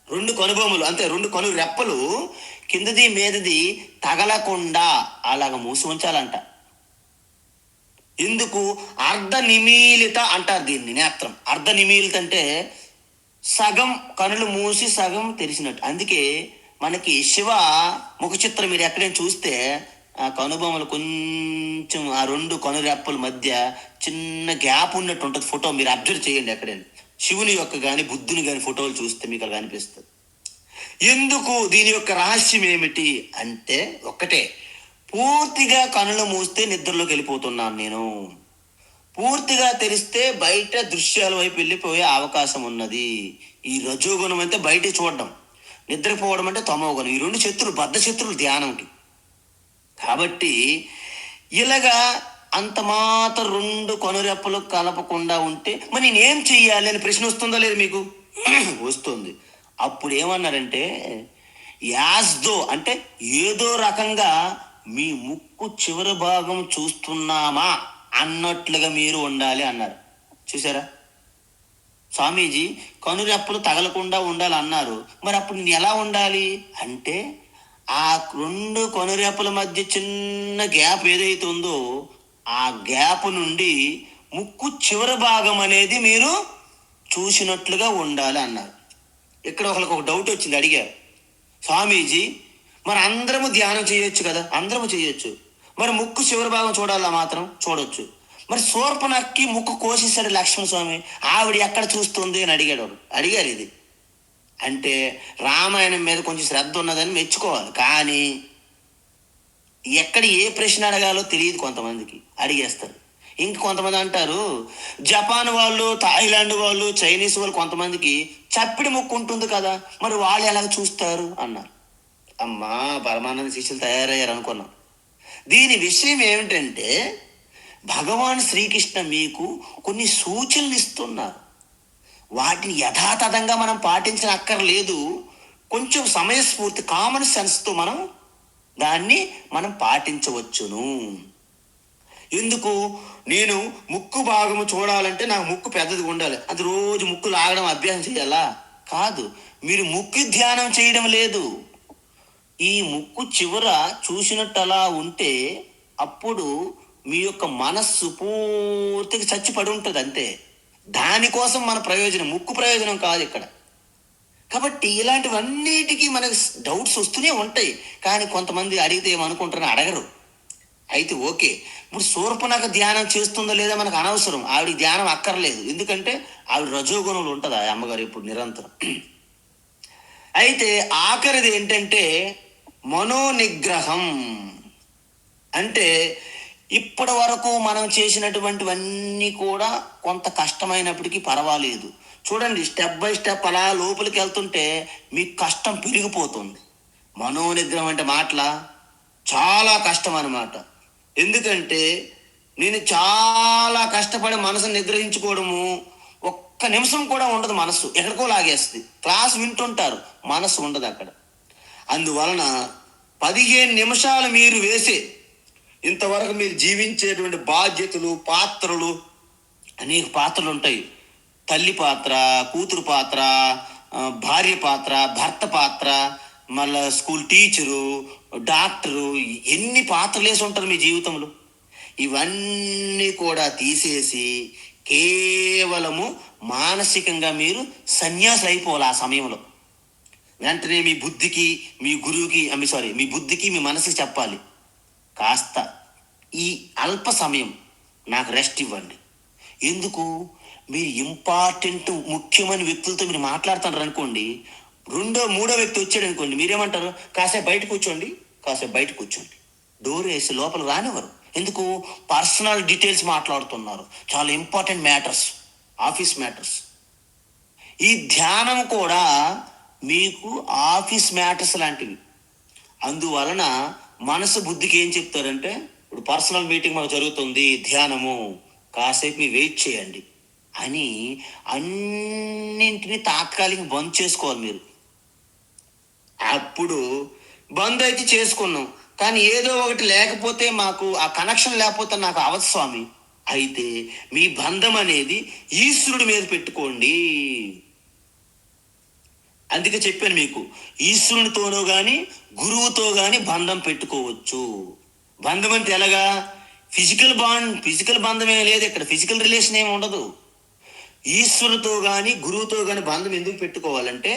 2 కనుబొమ్మలు అంతే, 2 కను రెప్పలు కిందది మీదది తగలకుండా అలాగ మూసి ఉంచాలంట. ఎందుకు? అర్ధ నిమీలిత అంటారు దీన్ని, నేత్రం. అర్ధ నిమీలిత అంటే సగం కనులు మూసి సగం తెరిచినట్టు. అందుకే మనకి శివ ముఖ చిత్రం మీరు ఎక్కడైనా చూస్తే ఆ కనుబొమ్మలు కొంచెం ఆ 2 కనురెప్పల మధ్య చిన్న గ్యాప్ ఉన్నట్టు ఉంటుంది. ఫోటో మీరు అబ్జర్వ్ చేయండి ఎక్కడైనా. శివుని యొక్క కానీ బుద్ధుని కానీ ఫోటోలు చూస్తే మీకు అలా అనిపిస్తుంది. ఎందుకు? దీని యొక్క రహస్యం ఏమిటి అంటే ఒక్కటే, పూర్తిగా కనులు మూస్తే నిద్రలోకి వెళ్ళిపోతున్నాను నేను, పూర్తిగా తెరిస్తే బయట దృశ్యాల వైపు వెళ్ళిపోయే అవకాశం ఉన్నది. ఈ రజోగుణం అంటే బయట చూడడం, నిద్రపోవడం అంటే తమోగుణం. ఈ 2 శత్రులు, బద్ధ శత్రులు ధ్యానంకి. కాబట్టి ఇలాగా అంత మాత్రం 2 కనురెప్పలు కలపకుండా ఉంటే మరి నేనేం చెయ్యాలి అని ప్రశ్న వస్తుందా లేదు మీకు? వస్తుంది. అప్పుడు ఏమన్నారంటే, యాస్దో అంటే ఏదో రకంగా మీ ముక్కు చివరి భాగం చూస్తున్నామా అన్నట్లుగా మీరు ఉండాలి అన్నారు. చూసారా? స్వామీజీ కనురెప్పలు తగలకుండా ఉండాలి అన్నారు. మరి అప్పుడు నేను ఎలా ఉండాలి అంటే, ఆ 2 కనురెప్పల మధ్య చిన్న గ్యాప్ ఏదైతే ఉందో ఆ గ్యాప్ నుండి ముక్కు చివరి భాగం అనేది మీరు చూసినట్లుగా ఉండాలి అన్నారు. ఇక్కడ ఒకరికి ఒక డౌట్ వచ్చింది, అడిగారు, స్వామీజీ మరి అందరము ధ్యానం చేయొచ్చు కదా? అందరము చేయొచ్చు, మరి ముక్కు చివరి భాగం చూడాలా? మాత్రం చూడొచ్చు. మరి శూర్పణఖకి ముక్కు కోసేశాడు లక్ష్మణ స్వామి, ఆవిడ ఎక్కడ చూస్తుంది అని అడిగారు. ఇది అంటే రామాయణం మీద కొంచెం శ్రద్ధ ఉన్నదని మెచ్చుకోవాలి. కానీ ఎక్కడ ఏ ప్రశ్న అడగాలో తెలియదు కొంతమందికి, అడిగేస్తారు. ఇంక కొంతమంది అంటారు, జపాన్ వాళ్ళు, థాయిలాండ్ వాళ్ళు, చైనీస్ వాళ్ళు కొంతమందికి చప్పిడి ముక్కు ఉంటుంది కదా, మరి వాళ్ళు ఎలాగ చూస్తారు అన్నారు. అమ్మా, పరమానంద శిష్యులు తయారయ్యారు అనుకున్నాం. దీని విషయం ఏమిటంటే, భగవాన్ శ్రీకృష్ణ మీకు కొన్ని సూచనలు ఇస్తున్నారు. వాటిని యథాతథంగా మనం పాటించిన అక్కర్లేదు. కొంచెం సమయస్ఫూర్తి, కామన్ సెన్స్తో దాన్ని మనం పాటించవచ్చును. ఎందుకు? నేను ముక్కు భాగము చూడాలంటే నాకు ముక్కు పెద్దది ఉండాలి, అది రోజు ముక్కు లాగడం అభ్యాసం చేయాలా? కాదు. మీరు ముక్కు ధ్యానం చేయడం లేదు. ఈ ముక్కు చివర చూసినట్టు అలా ఉంటే అప్పుడు మీ యొక్క మనస్సు పూర్తిగా చచ్చిపడి ఉంటుంది అంతే. దానికోసం మన ప్రయోజనం, ముక్కు ప్రయోజనం కాదు ఇక్కడ. కాబట్టి ఇలాంటివన్నిటికీ మనకు డౌట్స్ వస్తూనే ఉంటాయి. కానీ కొంతమంది అడిగితే ఏమనుకుంటారని అడగరు. అయితే ఓకే, ఇప్పుడు శూర్పణఖ ధ్యానం చేస్తుందో లేదా మనకు అనవసరం, ఆవిడికి ధ్యానం అక్కర్లేదు. ఎందుకంటే ఆవిడ రజోగుణంలో ఉంటుంది ఆ అమ్మగారు ఇప్పుడు నిరంతరం. అయితే ఆఖరిది ఏంటంటే మనోనిగ్రహం. అంటే ఇప్పటి వరకు మనం చేసినటువంటివన్నీ కూడా కొంత కష్టమైనప్పటికీ పర్వాలేదు, చూడండి, స్టెప్ బై స్టెప్ అలా లోపలికి వెళ్తుంటే మీకు కష్టం పెరిగిపోతుంది. మనోనిగ్రహం అంటే మాటల చాలా కష్టం అన్నమాట. ఎందుకంటే నేను చాలా కష్టపడి మనసును నిగ్రహించుకోవడము ఒక్క నిమిషం కూడా ఉండదు. మనసు ఎక్కడికో లాగేస్తుంది. క్లాస్ వింటుంటారు, మనసు ఉండదు అక్కడ. అందువలన 15 నిమిషాలు మీరు వేసే ఇంతవరకు మీరు జీవించేటువంటి బాధ్యతలు, పాత్రలు, అనేక పాత్రలు ఉంటాయి. తల్లి పాత్ర, కూతురు పాత్ర, భార్య పాత్ర, భర్త పాత్ర, మళ్ళా స్కూల్ టీచరు, డాక్టరు, ఎన్ని పాత్రలు వేసి ఉంటారు మీ జీవితంలో. ఇవన్నీ కూడా తీసేసి కేవలము మానసికంగా మీరు సన్యాసులు అయిపోవాలి. ఆ సమయంలో వెంటనే మీ బుద్ధికి, మీ గురువుకి, మీ బుద్ధికి, మీ మనసుకి చెప్పాలి, కాస్త ఈ అల్ప సమయం నాకు రెస్ట్ ఇవ్వండి. ఎందుకు? మీరు ఇంపార్టెంట్, ముఖ్యమైన వ్యక్తులతో మీరు మాట్లాడుతున్నారు అనుకోండి, మూడో వ్యక్తి వచ్చాడు అనుకోండి, మీరేమంటారు? కాసేపు బయట కూర్చోండి, కాసేపు బయట కూర్చోండి. డోర్ వేసి లోపల రానివ్వరు. ఎందుకు? పర్సనల్ డీటెయిల్స్ మాట్లాడుతున్నారు, చాలా ఇంపార్టెంట్ మ్యాటర్స్, ఆఫీస్ మ్యాటర్స్. ఈ ధ్యానం కూడా మీకు ఆఫీస్ మ్యాటర్స్ లాంటివి. అందువలన మనసు బుద్ధికి ఏం చెప్తారంటే, ఇప్పుడు పర్సనల్ మీటింగ్ మనకు జరుగుతుంది, ధ్యానము, కాసేపు మీరు వెయిట్ చేయండి అని అన్నింటినీ తాత్కాలిక బంద్ చేసుకోవాలి మీరు. అప్పుడు బంద్ అయితే చేసుకున్నాం, కానీ ఏదో ఒకటి లేకపోతే, మాకు ఆ కనెక్షన్ లేకపోతే నాకు అవదు స్వామి. అయితే మీ బంధం అనేది ఈశ్వరుడి మీద పెట్టుకోండి. అందుకే చెప్పాను మీకు, ఈశ్వరునితోనో కానీ గురువుతో కానీ బంధం పెట్టుకోవచ్చు. బంధం అంటే ఎలాగా? ఫిజికల్ బంధం ఏమి లేదు ఇక్కడ, ఫిజికల్ రిలేషన్ ఏమి ఉండదు. ఈశ్వరుతో కానీ గురువుతో కానీ బంధం ఎందుకు పెట్టుకోవాలంటే,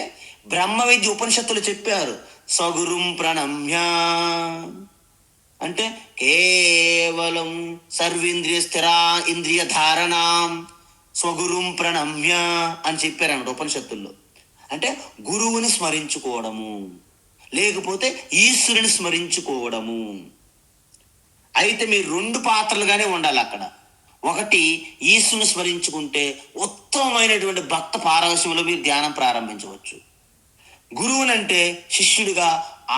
బ్రహ్మ విద్య ఉపనిషత్తులు చెప్పారు, సగురుం ప్రణమ్య అంటే కేవలం సర్వేంద్రియ స్థిరా ఇంద్రియ ధారణం స్వగురుం ప్రణమ్య అని చెప్పారన్నమాట ఉపనిషత్తుల్లో. అంటే గురువుని స్మరించుకోవడము, లేకపోతే ఈశ్వరుని స్మరించుకోవడము. అయితే మీరు 2 పాత్రలుగానే ఉండాలి అక్కడ. ఒకటి, ఈశ్వరుని స్మరించుకుంటే ఉత్తమమైనటువంటి భక్త పారవశ్యంలో మీరు ధ్యానం ప్రారంభించవచ్చు. గురువునంటే శిష్యుడిగా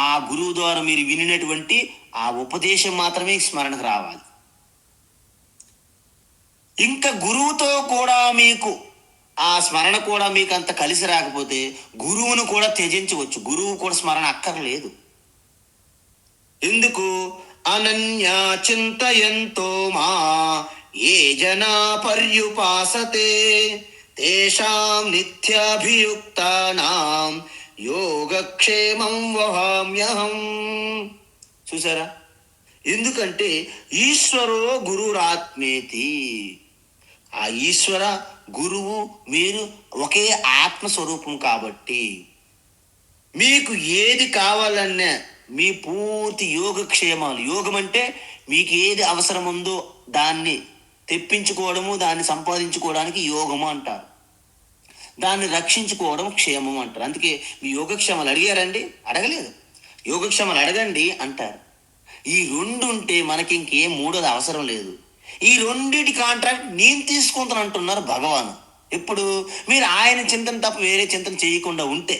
ఆ గురువు ద్వారా మీరు వినినటువంటి ఆ ఉపదేశం మాత్రమే స్మరణకు రావాలి. ఇంకా గురువుతో కూడా మీకు ఆ స్మరణ కూడా మీకు అంత కలిసి రాకపోతే గురువును కూడా త్యజించవచ్చు. గురువు కూడా స్మరణ అక్కర్లేదు. ఎందుకు? అనన్యా చింతయంతో మా ఏ జనా పర్యుపాసతే తేషాం నిత్యాభియుక్తానాం యోగక్షేమం వహామ్యహం. చూసారా? ఎందుకంటే ఈశ్వరో గురురాత్మేతి. ఆ ఈశ్వర గురువు మీరు ఒకే ఆత్మస్వరూపం కాబట్టి మీకు ఏది కావాలన్నా మీ పూర్తి యోగక్షేమాలు, యోగం అంటే మీకు ఏది అవసరం ఉందో దాన్ని తెప్పించుకోవడము, దాన్ని సంపాదించుకోవడానికి యోగము అంటారు. దాన్ని రక్షించుకోవడం క్షేమం అంటారు. అందుకే మీ యోగక్షేమాలు అడిగారండి? అడగలేదు. యోగక్షేమాలు అడగండి అంటారు. ఈ 2 ఉంటే మనకి ఇంకేం మూడోది అవసరం లేదు. ఈ 2 కాంట్రాక్ట్ నేను తీసుకుంటాను అంటున్నారు భగవాను. ఇప్పుడు మీరు ఆయన చింతన తప్ప వేరే చింతన చేయకుండా ఉంటే.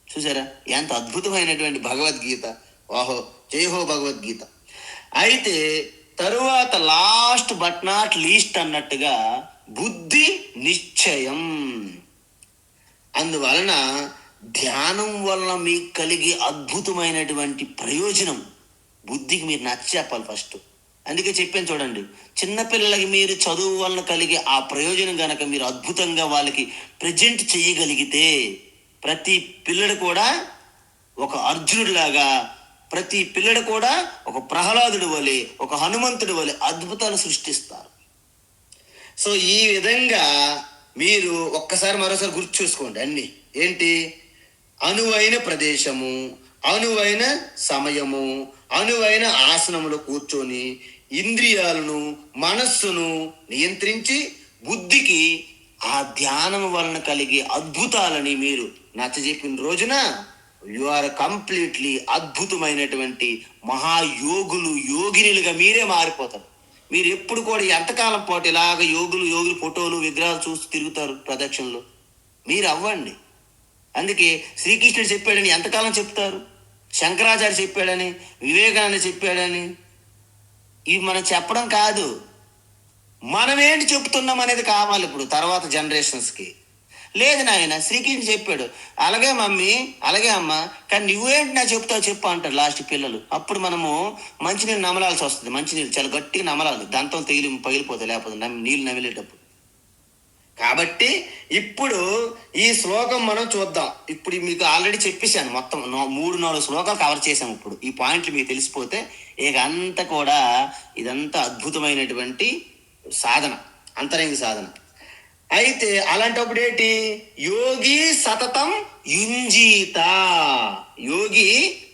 చూసారా ఎంత అద్భుతమైనటువంటి భగవద్గీత. వాహో, జయహో భగవద్గీత. అయితే తరువాత లాస్ట్ బట్ నాట్ లీస్ట్ అన్నట్టుగా బుద్ధి నిశ్చయం. అందువలన ధ్యానం వలన మీకు కలిగే అద్భుతమైనటువంటి ప్రయోజనం బుద్ధికి మీరు నచ్చ చెప్పాలి ఫస్ట్. అందుకే చెప్పాను చూడండి, చిన్నపిల్లలకి మీరు చదువు వలన కలిగే ఆ ప్రయోజనం కనుక మీరు అద్భుతంగా వాళ్ళకి ప్రజెంట్ చేయగలిగితే, ప్రతి పిల్లడు కూడా ఒక అర్జునుడిలాగా, ప్రతి పిల్లడు కూడా ఒక ప్రహ్లాదుడి వలె, ఒక హనుమంతుడి వలె అద్భుతాలు సృష్టిస్తారు. సో ఈ విధంగా మీరు ఒక్కసారి మరోసారి గుర్తు చూసుకోండి. అన్ని ఏంటి? అనువైన ప్రదేశము, అనువైన సమయము, అనువైన ఆసనములో కూర్చొని ఇంద్రియాలను, మనస్సును నియంత్రించి బుద్ధికి ఆ ధ్యానం వలన కలిగే అద్భుతాలని మీరు నచ్చజెప్పిన రోజున యు ఆర్ కంప్లీట్లీ అద్భుతమైనటువంటి మహాయోగులు, యోగినులుగా మీరే మారిపోతారు. మీరు ఎప్పుడు కూడా ఎంతకాలం పాటు ఇలాగ యోగులు ఫోటోలు, విగ్రహాలు చూస్తూ తిరుగుతారు ప్రదక్షిణలు? మీరు అవ్వండి. అందుకే శ్రీకృష్ణుడు చెప్పాడని ఎంతకాలం చెప్తారు? శంకరాచార్య చెప్పాడని, వివేకానంద చెప్పాడని ఇవి మనం చెప్పడం కాదు, మనమేంటి చెప్తున్నాం అనేది కావాలి ఇప్పుడు తర్వాత జనరేషన్స్కి. లేదు నాయన శ్రీకృష్ణుడు చెప్పాడు, అలాగే మమ్మీ అలాగే అమ్మ, కానీ నువ్వేంటి నా చెప్తావు చెప్పు అంటారు లాస్ట్ పిల్లలు. అప్పుడు మనము మంచినీళ్ళు నమలాల్సి వస్తుంది. మంచినీళ్ళు చాలా గట్టిగా నమలాలి, దంతం పగిలిపోతాయి లేకపోతే నీళ్ళు నమిలేటప్పుడు. కాబట్టి ఇప్పుడు ఈ శ్లోకం మనం చూద్దాం. ఇప్పుడు మీకు ఆల్రెడీ చెప్పేశాను, మొత్తం 3-4 శ్లోకాలు కవర్ చేశాము. ఇప్పుడు ఈ పాయింట్లు మీకు తెలిసిపోతే ఇక అంతా కూడా ఇదంతా అద్భుతమైనటువంటి సాధన, అంతరంగ సాధన. అయితే అలాంటప్పుడు ఏంటి? యోగి సతతం యుంజీత, యోగి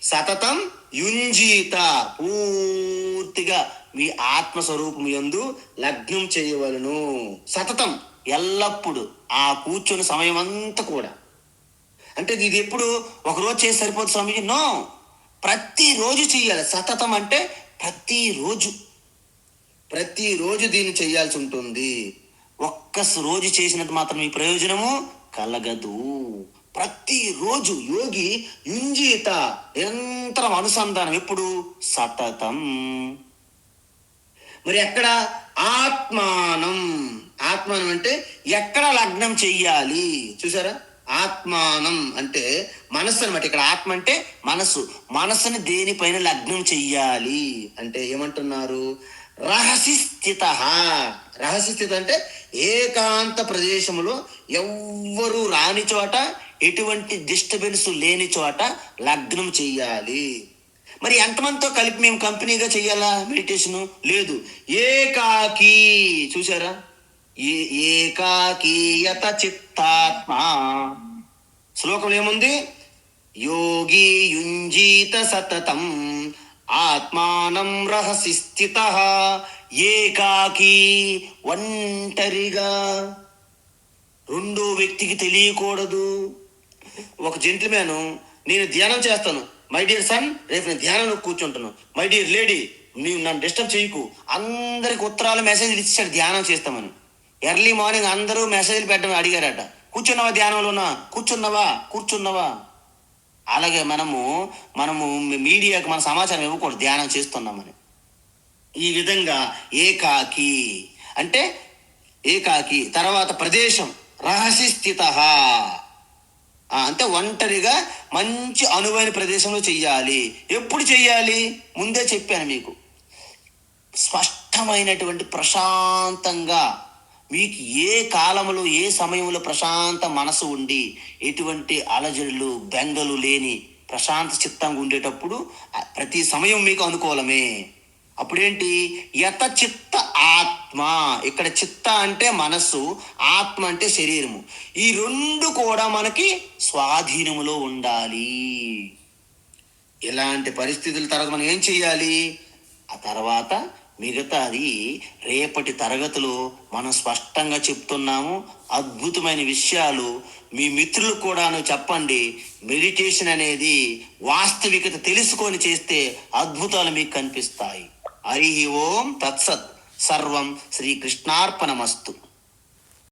సతతం యుంజీత, పూర్తిగా మీ ఆత్మస్వరూపం యందు లగ్నం చేయవలను. సతతం ఎల్లప్పుడు ఆ కూర్చొని సమయం అంతా కూడా. అంటే ఇది ఎప్పుడు ఒకరోజు చేసి సరిపోతుంది స్వామిజీ? నో, ప్రతిరోజు చెయ్యాలి. సతతం అంటే ప్రతిరోజు దీన్ని చేయాల్సి ఉంటుంది. ఒక్క రోజు చేసినట్టు మాత్రం మీ ప్రయోజనము కలగదు. ప్రతిరోజు యోగి యుంజీత, నిరంతరం అనుసంధానం. ఎప్పుడు? సతతం. మరి ఎక్కడ? ఆత్మానం. ఆత్మానం అంటే ఎక్కడ లగ్నం చెయ్యాలి? చూసారా? ఆత్మానం అంటే మనస్సు అనమాట. ఇక్కడ ఆత్మ అంటే మనస్సు. మనస్సుని దేనిపైన లగ్నం చెయ్యాలి అంటే ఏమంటున్నారు? రహసి స్థిత. రహసి స్థిత అంటే ఏకాంత ప్రదేశంలో ఎవ్వరూ రాని చోట, ఎటువంటి డిస్టర్బెన్స్ లేని చోట లగ్నం చెయ్యాలి. మరి ఎంతమందితో కలిపి మేము కంపెనీగా చెయ్యాలా మెడిటేషను? లేదు, ఏకాకి. చూసారా? ఏకాకీయత చిత్తాత్మ. శ్లోకం ఏముంది? యోగి యుంజీత సతతం ఆత్మానం రహసి స్థిత. ఏకాకి, ఒంటరిగా, రెండో వ్యక్తికి తెలియకూడదు. ఒక జెంటిల్మ్యాన్, నేను ధ్యానం చేస్తాను మై డియర్ సన్, రేపు నేను ధ్యానంలో కూర్చుంటాను, మై డియర్ లేడీ నీవు నన్ను డిస్టర్బ్ చేయకు, అందరికి ఉత్తరాలు మెసేజ్లు ఇచ్చాడు ధ్యానం చేస్తామని. ఎర్లీ మార్నింగ్ అందరూ మెసేజ్లు పెట్టమని అడిగారట. కూర్చున్నావా ధ్యానంలోనా? కూర్చున్నావా? అలాగే మనము మీడియాకి మన సమాచారం ఇవ్వకూడదు ధ్యానం చేస్తున్నామని. ఈ విధంగా ఏకాకి అంటే ఏకాకి. తర్వాత ప్రదేశం రహసి స్థిత అంటే ఒంటరిగా మంచి అనువైన ప్రదేశంలో చెయ్యాలి. ఎప్పుడు చెయ్యాలి? ముందే చెప్పాను మీకు. స్పష్టమైనటువంటి ప్రశాంతంగా, మీకు ఏ కాలంలో ఏ సమయంలో ప్రశాంత మనసు ఉండి ఎటువంటి అలజడులు బెంగలు లేని ప్రశాంత చిత్తంగా ఉండేటప్పుడు ప్రతి సమయం మీకు అనుకూలమే. అప్పుడేంటి? యత చిత్త ఆత్మ. ఇక్కడ చిత్త అంటే మనస్సు, ఆత్మ అంటే శరీరము. ఈ రెండు కూడా మనకి స్వాధీనములో ఉండాలి. ఇలాంటి పరిస్థితుల తర్వాత మనం ఏం చెయ్యాలి? ఆ తర్వాత మిగతాది రేపటి తరగతిలో మనం స్పష్టంగా చెప్తున్నాము. అద్భుతమైన విషయాలు మీ మిత్రులకు కూడాను చెప్పండి. మెడిటేషన్ అనేది వాస్తవికత తెలుసుకొని చేస్తే అద్భుతాలు మీకు కనిపిస్తాయి. హరి ఓం తత్సత్. సర్వం శ్రీకృష్ణార్పణమస్తు.